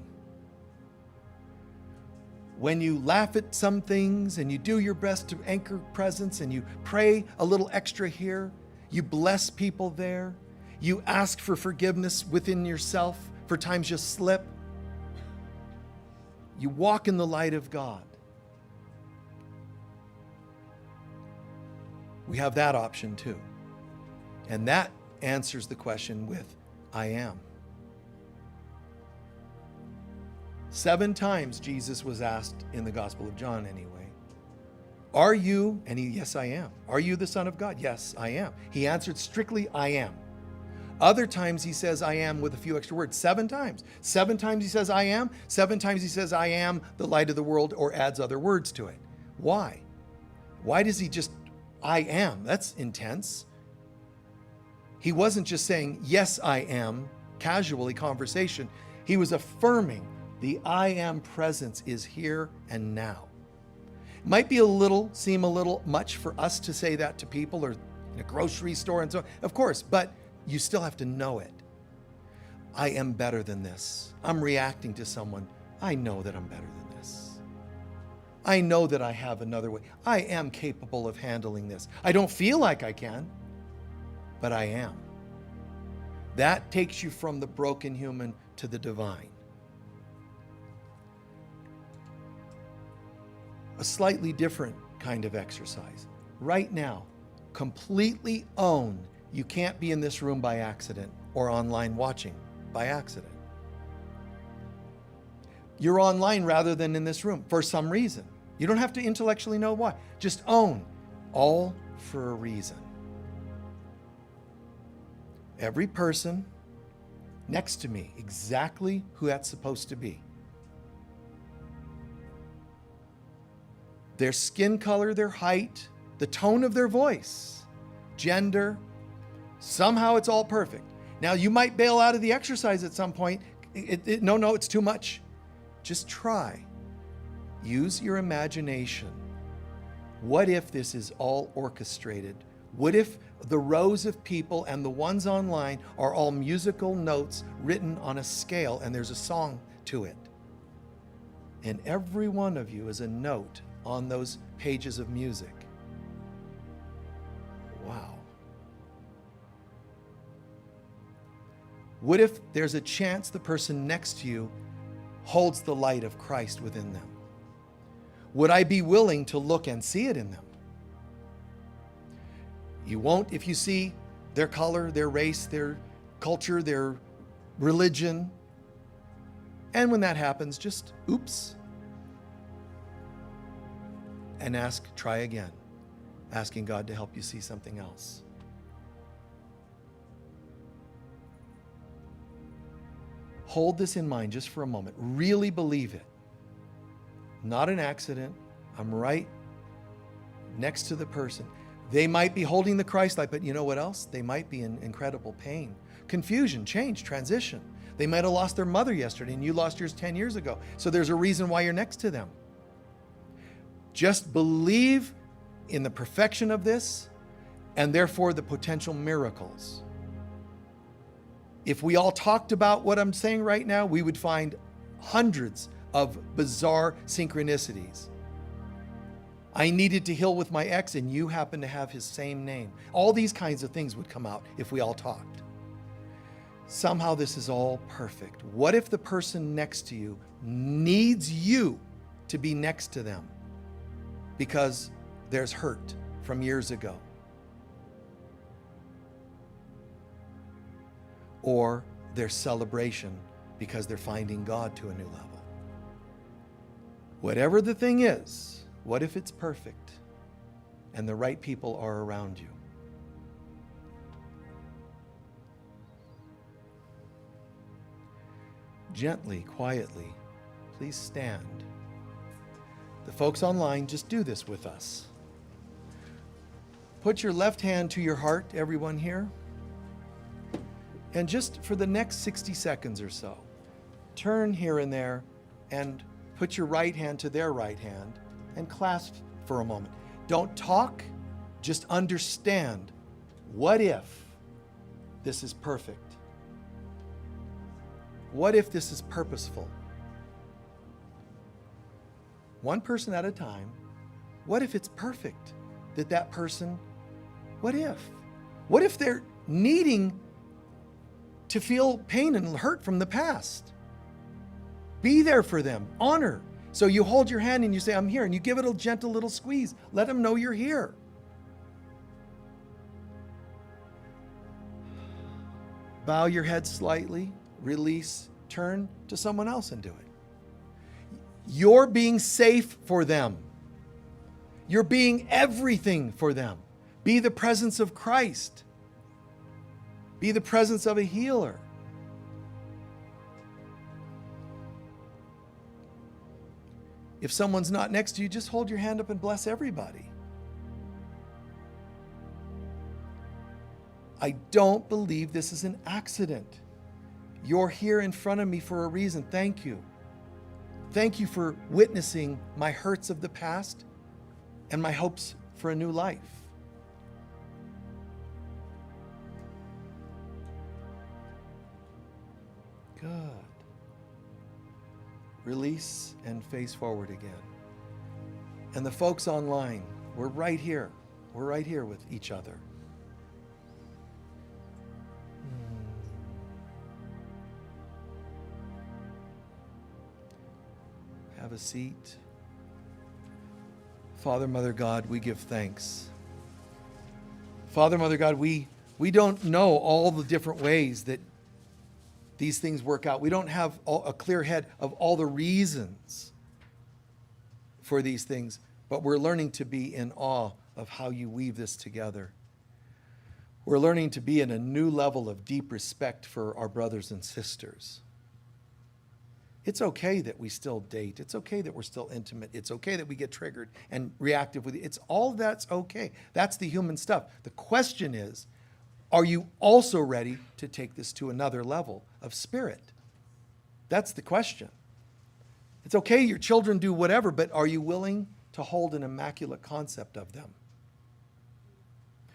When you laugh at some things and you do your best to anchor presence and you pray a little extra here, you bless people there, you ask for forgiveness within yourself for times you slip, you walk in the light of God. We have that option too. And that answers the question with, I am. 7 times Jesus was asked in the Gospel of John anyway, are you, and yes, I am. Are you the Son of God? Yes, I am. He answered strictly, I am. Other times he says, I am with a few extra words. 7 times. 7 times he says, I am. 7 times he says, I am the light of the world, or adds other words to it. Why? Why does he just, I am? That's intense. He wasn't just saying, yes, I am, casually conversation. He was affirming the I am presence is here and now. It might seem a little much for us to say that to people or in a grocery store and so on. Of course, but you still have to know it. I am better than this. I'm reacting to someone. I know that I'm better than this. I know that I have another way. I am capable of handling this. I don't feel like I can, but I am. That takes you from the broken human to the divine. A slightly different kind of exercise. Right now, completely own you can't be in this room by accident or online watching by accident. You're online rather than in this room for some reason. You don't have to intellectually know why. Just own, all for a reason. Every person next to me, exactly who that's supposed to be. Their skin color, their height, the tone of their voice, gender, somehow it's all perfect. Now you might bail out of the exercise at some point. No, it's too much. Just try. Use your imagination. What if this is all orchestrated? What if the rows of people and the ones online are all musical notes written on a scale and there's a song to it? And every one of you is a note on those pages of music. Wow. What if there's a chance the person next to you holds the light of Christ within them? Would I be willing to look and see it in them? You won't if you see their color, their race, their culture, their religion. And when that happens, just oops. And try again, asking God to help you see something else. Hold this in mind just for a moment. Really believe it. Not an accident. I'm right next to the person. They might be holding the Christ light, but you know what else? They might be in incredible pain, confusion, change, transition. They might have lost their mother yesterday and you lost yours 10 years ago. So there's a reason why you're next to them. Just believe in the perfection of this and therefore the potential miracles. If we all talked about what I'm saying right now, we would find hundreds of bizarre synchronicities. I needed to heal with my ex and you happen to have his same name. All these kinds of things would come out if we all talked. Somehow this is all perfect. What if the person next to you needs you to be next to them? Because there's hurt from years ago. Or their celebration because they're finding God to a new level. Whatever the thing is, what if it's perfect and the right people are around you? Gently, quietly, please stand. The folks online, just do this with us. Put your left hand to your heart, everyone here. And just for the next 60 seconds or so, turn here and there and put your right hand to their right hand and clasp for a moment. Don't talk, just understand. What if this is perfect? What if this is purposeful? One person at a time. What if it's perfect that person, what if? What if they're needing to feel pain and hurt from the past? Be there for them. Honor. So you hold your hand and you say, I'm here, and you give it a gentle little squeeze. Let them know you're here. Bow your head slightly, release, turn to someone else and do it. You're being safe for them. You're being everything for them. Be the presence of Christ. Be the presence of a healer. If someone's not next to you, just hold your hand up and bless everybody. I don't believe this is an accident. You're here in front of me for a reason. Thank you. Thank you for witnessing my hurts of the past and my hopes for a new life. Good. Release and face forward again. And the folks online, we're right here. We're right here with each other. Have a seat. Father, Mother God, we give thanks. Father, Mother God, we don't know all the different ways that these things work out. We don't have a clear head of all the reasons for these things, but we're learning to be in awe of how you weave this together. We're learning to be in a new level of deep respect for our brothers and sisters. It's okay that we still date. It's okay that we're still intimate. It's okay that we get triggered and reactive with it. It's all that's okay. That's the human stuff. The question is, are you also ready to take this to another level of spirit? That's the question. It's okay your children do whatever, but are you willing to hold an immaculate concept of them?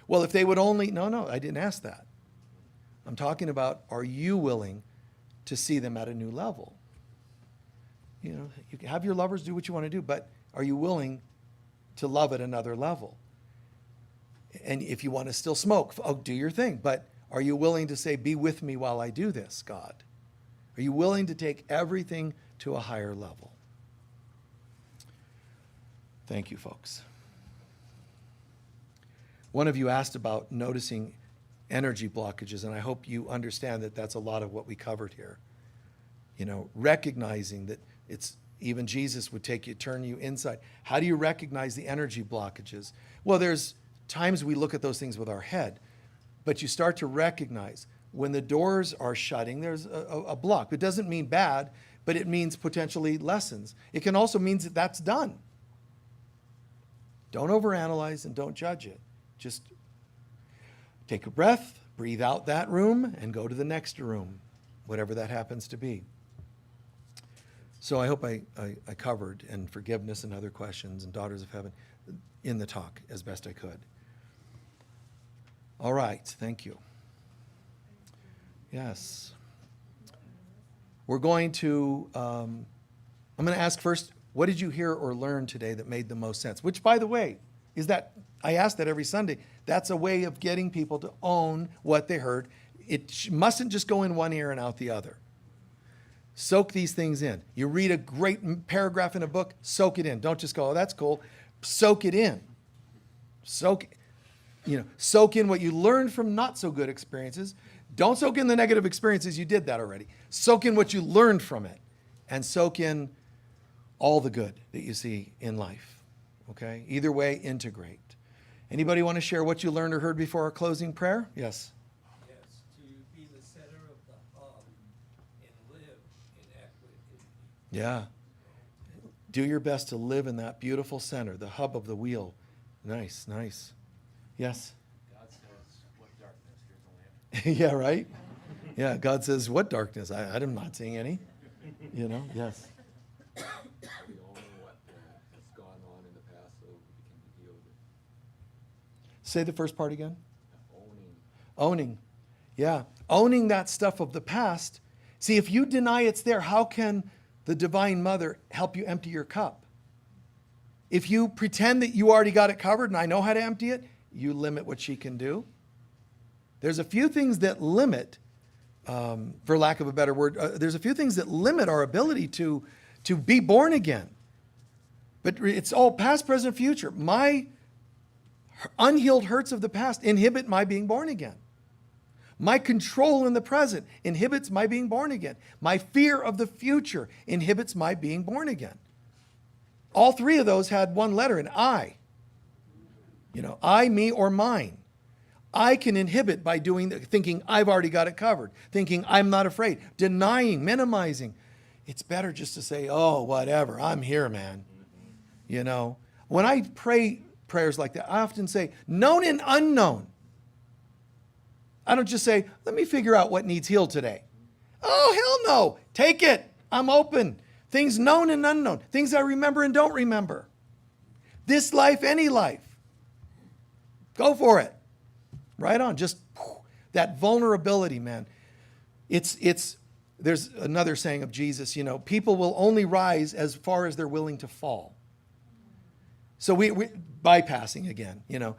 Well, if they would only, no, I didn't ask that. I'm talking about, are you willing to see them at a new level? You know, you can have your lovers do what you want to do, but are you willing to love at another level? And if you want to still smoke, do your thing. But are you willing to say, be with me while I do this, God? Are you willing to take everything to a higher level? Thank you, folks. One of you asked about noticing energy blockages, and I hope you understand that that's a lot of what we covered here. You know, recognizing that it's, even Jesus would turn you inside. How do you recognize the energy blockages? Well, there's times we look at those things with our head, but you start to recognize when the doors are shutting, there's a block. It doesn't mean bad, but it means potentially lessons. It can also mean that that's done. Don't overanalyze and don't judge it. Just take a breath, breathe out that room, and go to the next room, whatever that happens to be. So I hope I covered, and forgiveness and other questions and Daughters of Heaven in the talk as best I could. All right, thank you. Yes. We're going to, I'm going to ask first, what did you hear or learn today that made the most sense? Which, by the way, is that, I ask that every Sunday. That's a way of getting people to own what they heard. It mustn't just go in one ear and out the other. Soak these things in. You read a great paragraph in a book, soak it in. Don't just go, oh, that's cool. Soak it in. Soak in what you learned from not so good experiences. Don't soak in the negative experiences. You did that already. Soak in what you learned from it, and soak in all the good that you see in life. Okay? Either way, integrate. Anybody want to share what you learned or heard before our closing prayer? Yes. Yes, to be the center of the hub and live in equity. Yeah. Do your best to live in that beautiful center, the hub of the wheel. Nice, nice. Yes? God says, what darkness, here's the lamp. Yeah, right? Yeah, God says, what darkness? I'm not seeing any. You know, yes. We all know what has gone on in the past, so we can be healed. Say the first part again. Owning. Owning. Yeah. Owning that stuff of the past. See, if you deny it's there, how can the Divine Mother help you empty your cup? If you pretend that you already got it covered and I know how to empty it, you limit what she can do. There's a few things that limit, for lack of a better word, there's a few things that limit our ability to be born again. But it's all past, present, future. My unhealed hurts of the past inhibit my being born again. My control in the present inhibits my being born again. My fear of the future inhibits my being born again. All three of those had one letter, an I. You know, I, me, or mine. I can inhibit by thinking I've already got it covered, thinking I'm not afraid, denying, minimizing. It's better just to say, oh, whatever, I'm here, man. You know, when I pray prayers like that, I often say, known and unknown. I don't just say, let me figure out what needs healed today. Oh, hell no. Take it. I'm open. Things known and unknown. Things I remember and don't remember. This life, any life. Go for it. Right on. Just that vulnerability, man. There's another saying of Jesus, you know, people will only rise as far as they're willing to fall. So we bypassing again, you know.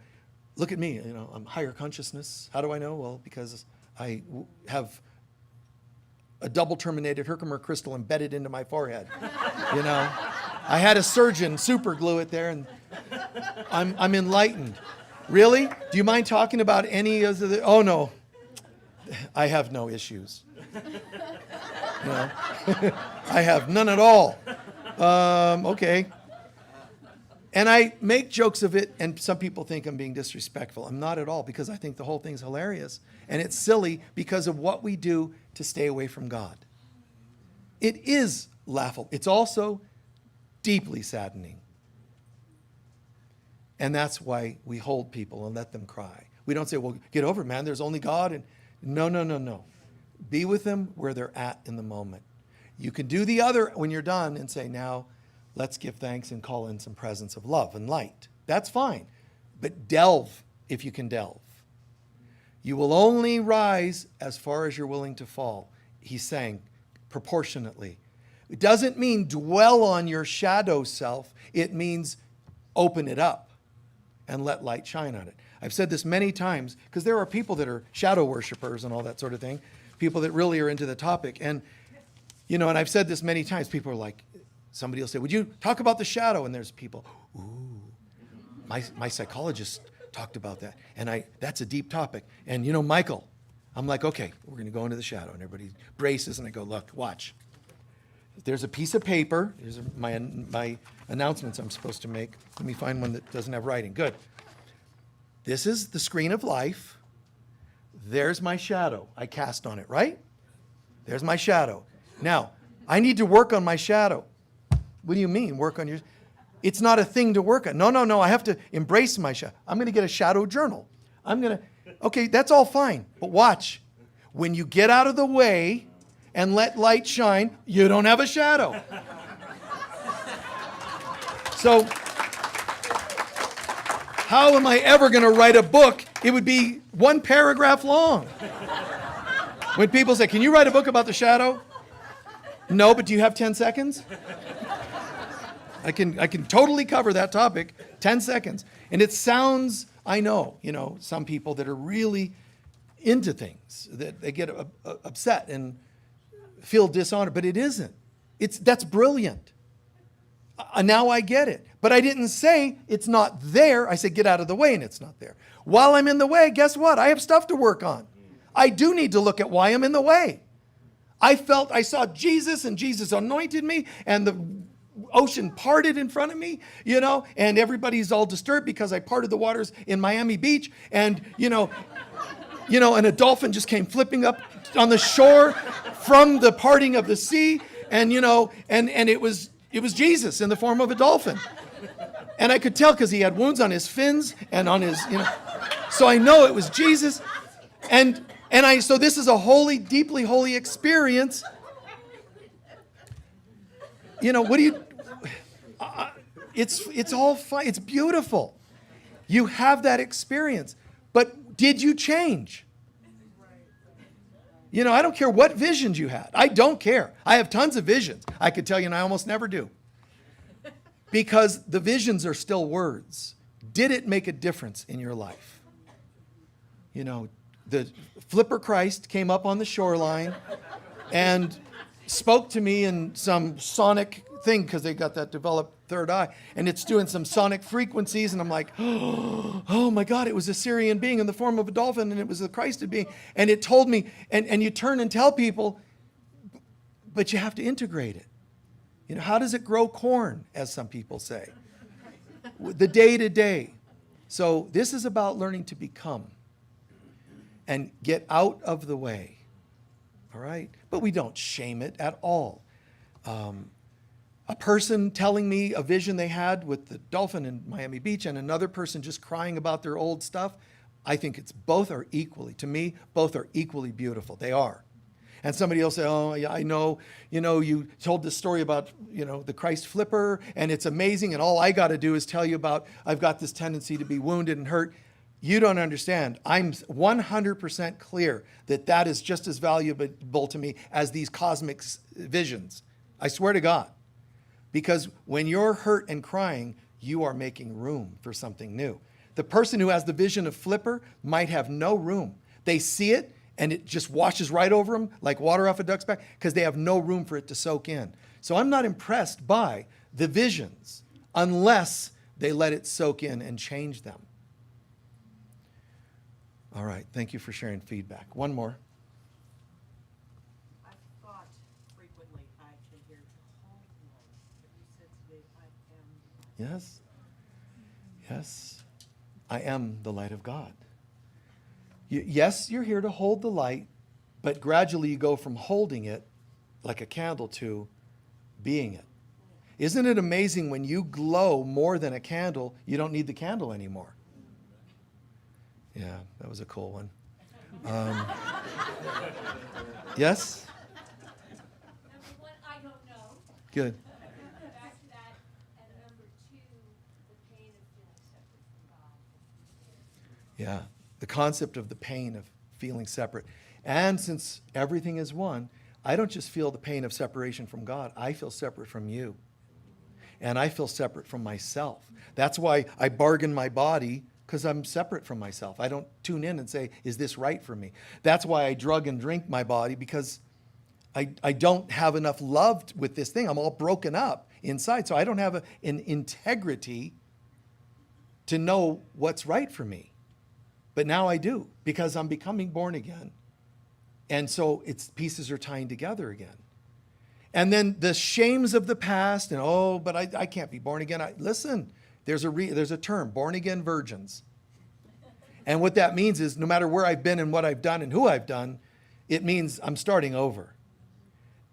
Look at me, you know, I'm higher consciousness. How do I know? Well, because I have a double terminated Herkimer crystal embedded into my forehead. You know, I had a surgeon super glue it there, and I'm enlightened. Really? Do you mind talking about any of the? Oh no, I have no issues. You know? I have none at all. Okay. And I make jokes of it, and some people think I'm being disrespectful. I'm not at all, because I think the whole thing's hilarious. And it's silly because of what we do to stay away from God. It is laughable. It's also deeply saddening. And that's why we hold people and let them cry. We don't say, well, get over it, man. There's only God. And no. Be with them where they're at in the moment. You can do the other when you're done and say, now, let's give thanks and call in some presence of love and light. That's fine. But delve if you can delve. You will only rise as far as you're willing to fall. He's saying proportionately. It doesn't mean dwell on your shadow self. It means open it up and let light shine on it. I've said this many times because there are people that are shadow worshipers and all that sort of thing. People that really are into the topic. And, you know, and I've said this many times. People are like, somebody will say, would you talk about the shadow? And there's people, ooh, my psychologist talked about that. And that's a deep topic. And, you know, Michael, I'm like, okay, we're going to go into the shadow. And everybody braces, and I go, look, watch. There's a piece of paper. Here's my announcements I'm supposed to make. Let me find one that doesn't have writing. Good. This is the screen of life. There's my shadow. I cast on it, right? There's my shadow. Now, I need to work on my shadow. What do you mean, work on your? It's not a thing to work on. No. I have to embrace my shadow. I'm going to get a shadow journal. Okay, that's all fine. But watch. When you get out of the way and let light shine, you don't have a shadow. So, how am I ever going to write a book? It would be one paragraph long. When people say, can you write a book about the shadow? No, but do you have 10 seconds? I can totally cover that topic, 10 seconds. And it sounds, I know, you know, some people that are really into things, that they get upset and feel dishonored, but it isn't. That's brilliant. Now I get it. But I didn't say it's not there. I said get out of the way and it's not there. While I'm in the way, guess what? I have stuff to work on. I do need to look at why I'm in the way. I saw Jesus, and Jesus anointed me, and the ocean parted in front of me, and everybody's all disturbed because I parted the waters in Miami Beach, and, and a dolphin just came flipping up on the shore from the parting of the sea, and, and it was Jesus in the form of a dolphin. And I could tell because he had wounds on his fins and on his, so I know it was Jesus. So this is a holy, deeply holy experience. What do you, it's all fine. It's beautiful. You have that experience. But did you change? I don't care what visions you had. I don't care. I have tons of visions. I could tell you, and I almost never do. Because the visions are still words. Did it make a difference in your life? The flipper Christ came up on the shoreline and spoke to me in some sonic thing, because they got that developed third eye, and it's doing some sonic frequencies, and I'm like, oh my God, it was a Syrian being in the form of a dolphin, and it was a Christed being, and it told me, and you turn and tell people, but you have to integrate it. How does it grow corn, as some people say? The day to day. So this is about learning to become and get out of the way. All right? But we don't shame it at all. A person telling me a vision they had with the dolphin in Miami Beach, and another person just crying about their old stuff, I think both are equally, to me, both are equally beautiful. They are. And somebody else say, oh, yeah, I know, you told this story about, the Christ flipper, and it's amazing, and all I got to do is tell you about, I've got this tendency to be wounded and hurt. You don't understand. I'm 100% clear that is just as valuable to me as these cosmic visions. I swear to God. Because when you're hurt and crying, you are making room for something new. The person who has the vision of flipper might have no room. They see it, and it just washes right over them like water off a duck's back, because they have no room for it to soak in. So I'm not impressed by the visions unless they let it soak in and change them. All right, thank you for sharing feedback. One more. I've thought frequently I can hear the whole light. But you said today I am. Yes. Yes. I am the light of God. Yes, you're here to hold the light, but gradually you go from holding it like a candle to being it. Isn't it amazing when you glow more than a candle, you don't need the candle anymore? Yeah, that was a cool one. Yes? Number one, I don't know. Good. Back to that. And number two, the pain of feeling separate from God. Yeah, the concept of the pain of feeling separate. And since everything is one, I don't just feel the pain of separation from God, I feel separate from you. And I feel separate from myself. That's why I bargain my body, because I'm separate from myself. I don't tune in and say, is this right for me? That's why I drug and drink my body, because I don't have enough love with this thing. I'm all broken up inside. So I don't have an integrity to know what's right for me. But now I do, because I'm becoming born again. And so pieces are tying together again. And then the shames of the past, and but I can't be born again. Listen, there's a term, born again virgins. And what that means is no matter where I've been and what I've done and who I've done, it means I'm starting over.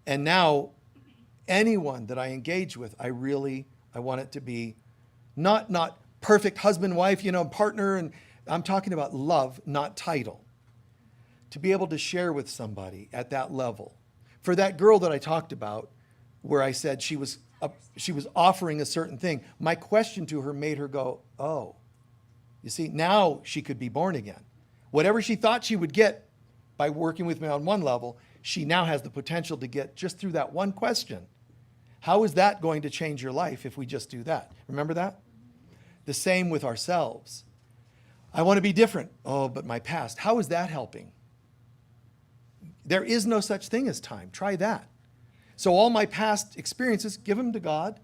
And now anyone that I engage with, I want it to be not perfect husband, wife, partner, and I'm talking about love, not title. To be able to share with somebody at that level. For that girl that I talked about, where I said she was offering a certain thing, my question to her made her go, oh, you see, now she could be born again. Whatever she thought she would get by working with me on one level, she now has the potential to get just through that one question. How is that going to change your life if we just do that? Remember that? The same with ourselves. I want to be different. Oh, but my past, how is that helping? There is no such thing as time. Try that. So all my past experiences, give them to God.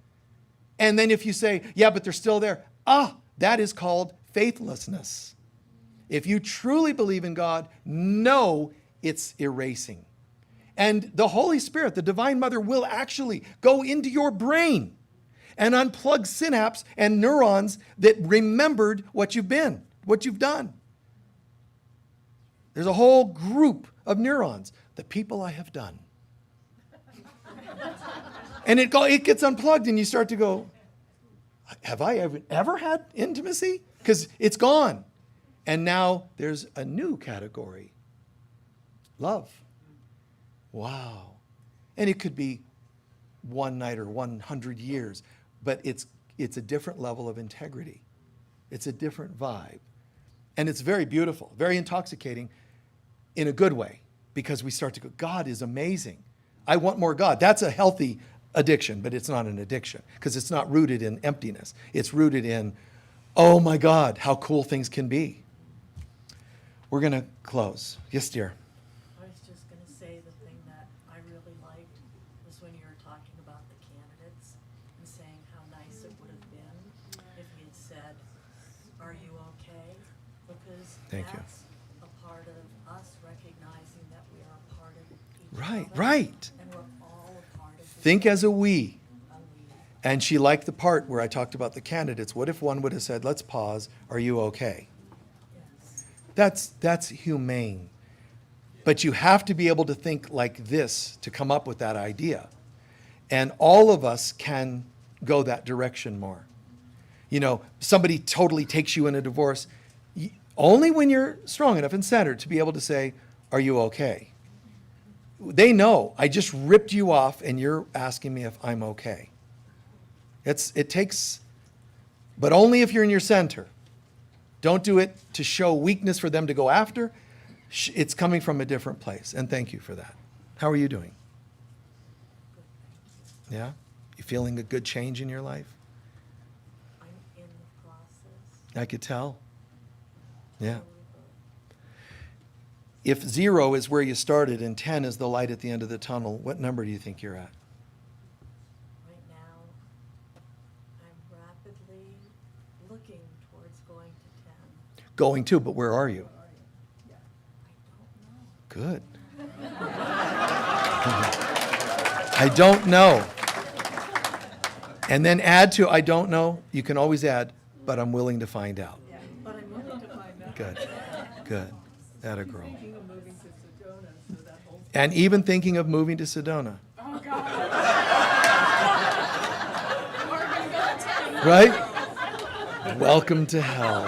And then if you say, yeah, but they're still there, that is called faithlessness. If you truly believe in God, know it's erasing. And the Holy Spirit, the Divine Mother, will actually go into your brain and unplug synapses and neurons that remembered what you've been, what you've done. There's a whole group of neurons, the people I have done. And it gets unplugged and you start to go, have I ever had intimacy? Because it's gone. And now there's a new category. Love. Wow. And it could be one night or 100 years, but it's a different level of integrity. It's a different vibe. And it's very beautiful, very intoxicating in a good way, because we start to go, God is amazing. I want more God. That's a healthy addiction, but it's not an addiction because it's not rooted in emptiness. It's rooted in, oh my God, how cool things can be. We're going to close. Yes, dear. I was just gonna say the thing that I really liked was when you were talking about the candidates and saying how nice it would have been if you'd said, are you okay? Because Thank you. that's a part of us recognizing that we are a part of each Right, other. right. And we're all a part of the Think as a we. a we. And she liked the part where I talked about the candidates. What if one would have said, let's pause, are you okay? Yes. That's humane. But you have to be able to think like this to come up with that idea. And all of us can go that direction more. You know, somebody totally takes you in a divorce, only when you're strong enough and centered to be able to say, are you okay? They know, I just ripped you off and you're asking me if I'm okay. It takes, but only if you're in your center. Don't do it to show weakness for them to go after. It's coming from a different place. And thank you for that. How are you doing? Yeah? You feeling a good change in your life? I'm in the process. I could tell. Yeah. But If 0 is where you started and 10 is the light at the end of the tunnel, what number do you think you're at? right now, I'm rapidly looking towards going to 10. Going to, but where are you? I don't know. Good. I don't know. And then add to I don't know. You can always add, but I'm willing to find out. But I'm willing to find out. Good. Good. That a girl. Thinking of moving to Sedona, so that whole And even thinking of moving to Sedona. Right? Welcome to hell.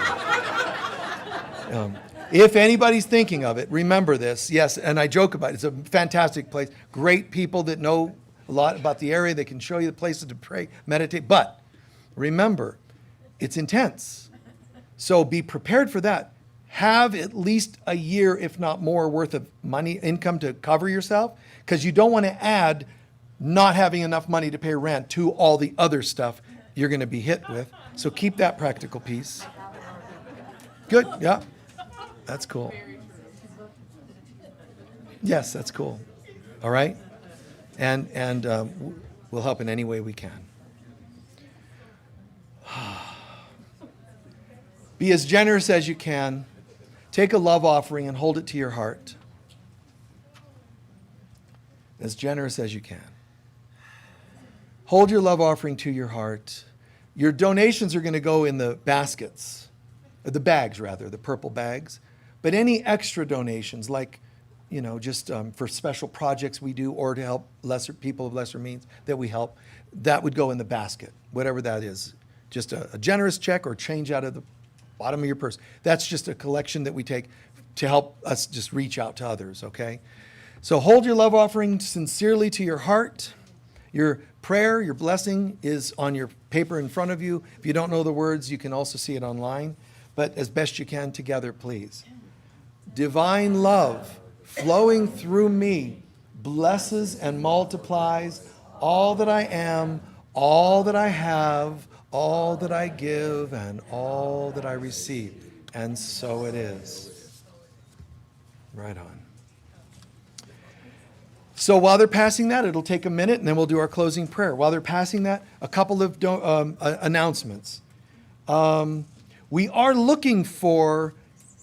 If anybody's thinking of it, remember this. Yes, and I joke about it. It's a fantastic place. Great people that know a lot about the area. They can show you the places to pray, meditate. But remember, it's intense. So be prepared for that. Have at least a year, if not more, worth of money, income to cover yourself, because you don't want to add not having enough money to pay rent to all the other stuff you're going to be hit with. So keep that practical piece. Good, yeah. That's cool. Yes, that's cool. All right? And we'll help in any way we can. Be as generous as you can. Take a love offering and hold it to your heart. As generous as you can. Hold your love offering to your heart. Your donations are going to go in the baskets, or the bags rather, the purple bags. But any extra donations, like, you know, just for special projects we do or to help lesser people of lesser means that we help, that would go in the basket, whatever that is. Just a generous check or change out of the bottom of your purse. That's just a collection that we take to help us just reach out to others, okay? So hold your love offering sincerely to your heart. Your prayer, your blessing is on your paper in front of you. If you don't know the words, you can also see it online. But as best you can together, please. Divine love flowing through me blesses and multiplies all that I am, all that I have, all that I give, and all that I receive. And so it is. Right on. So while they're passing that, it'll take a minute, and then we'll do our closing prayer. While they're passing that, a couple of announcements. We are looking for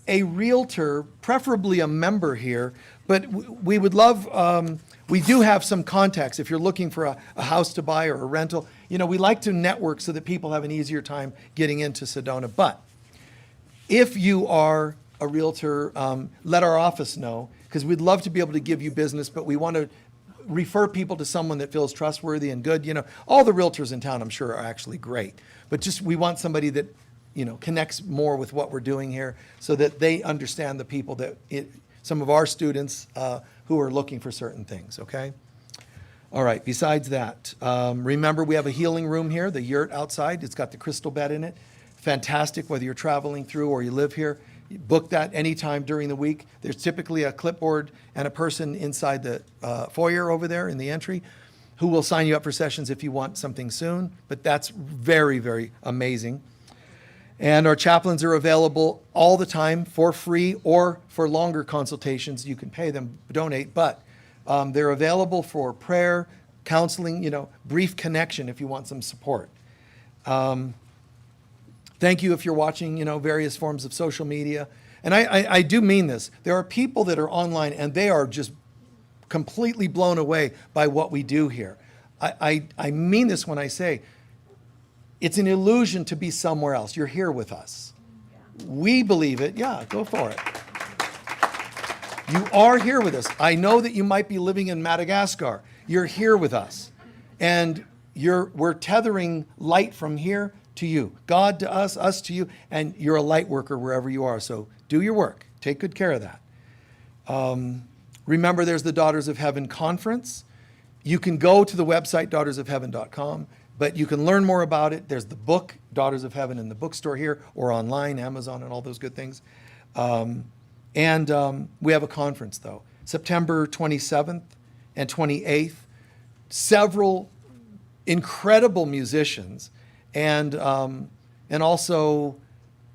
a realtor, preferably a member here, but we would love, we do have some contacts. If you're looking for a house to buy or a rental, we like to network so that people have an easier time getting into Sedona. But if you are a realtor, let our office know, because we'd love to be able to give you business, but we want to refer people to someone that feels trustworthy and good. All the realtors in town, I'm sure, are actually great. But just we want somebody that, connects more with what we're doing here so that they understand the people some of our students who are looking for certain things, okay? All right, besides that, remember we have a healing room here, the yurt outside. It's got the crystal bed in it. Fantastic, whether you're traveling through or you live here. You book that anytime during the week. There's typically a clipboard and a person inside the foyer over there in the entry who will sign you up for sessions if you want something soon. But that's very, very amazing. And our chaplains are available all the time for free or for longer consultations. You can pay them, donate, but they're available for prayer, counseling, brief connection if you want some support. Thank you if you're watching, various forms of social media. And I do mean this. There are people that are online and they are just completely blown away by what we do here. I mean this when I say it's an illusion to be somewhere else. You're here with us. We believe it. Yeah, go for it. You are here with us. I know that you might be living in Madagascar. You're here with us. And we're tethering light from here to you. God to us to you, and you're a light worker wherever you are. So do your work. Take good care of that. Remember, there's the Daughters of Heaven conference. You can go to the website, daughtersofheaven.com, but you can learn more about it. There's the book, Daughters of Heaven, in the bookstore here, or online, Amazon, and all those good things. And we have a conference, though, September 27th and 28th. Several incredible musicians and also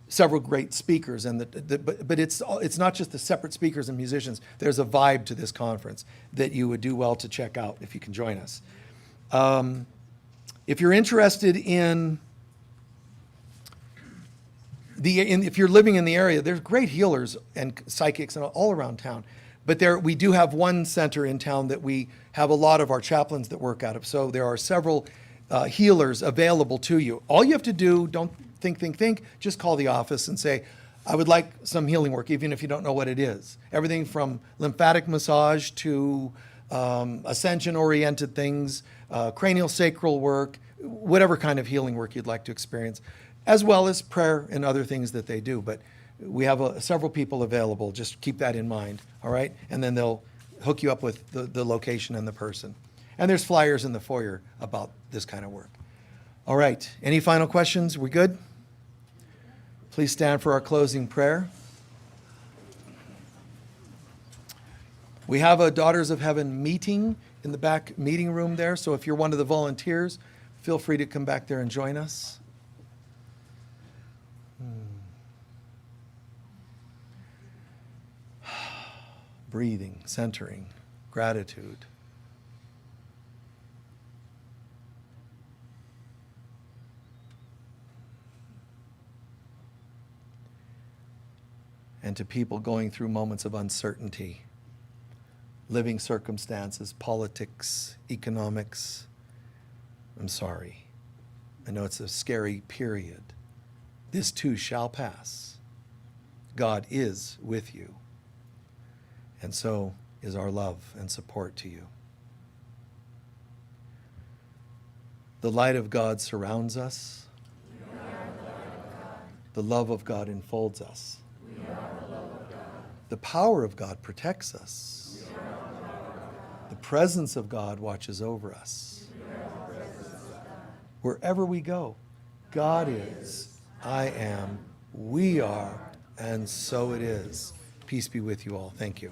several great speakers. But it's not just the separate speakers and musicians. There's a vibe to this conference that you would do well to check out if you can join us. If you're interested in if you're living in the area, there's great healers and psychics and all around town. But we do have one center in town that we have a lot of our chaplains that work out of. So there are several healers available to you. All you have to do, don't think, just call the office and say, I would like some healing work, even if you don't know what it is. Everything from lymphatic massage to ascension-oriented things, cranial sacral work, whatever kind of healing work you'd like to experience, as well as prayer and other things that they do. But we have several people available. Just keep that in mind, all right? And then they'll hook you up with the location and the person. And there's flyers in the foyer about this kind of work. All right, any final questions? We good? Please stand for our closing prayer. We have a Daughters of Heaven meeting in the back meeting room there, so if you're one of the volunteers, feel free to come back there and join us. Breathing, centering, gratitude. And to people going through moments of uncertainty, living circumstances, politics, economics, I'm sorry. I know it's a scary period. This too shall pass. God is with you. And so is our love and support to you. The light of God surrounds us. The love of God enfolds us. The power of God protects us. The presence of God watches over us. Wherever we go, God is, I am, we are, and so it is. Peace be with you all. Thank you.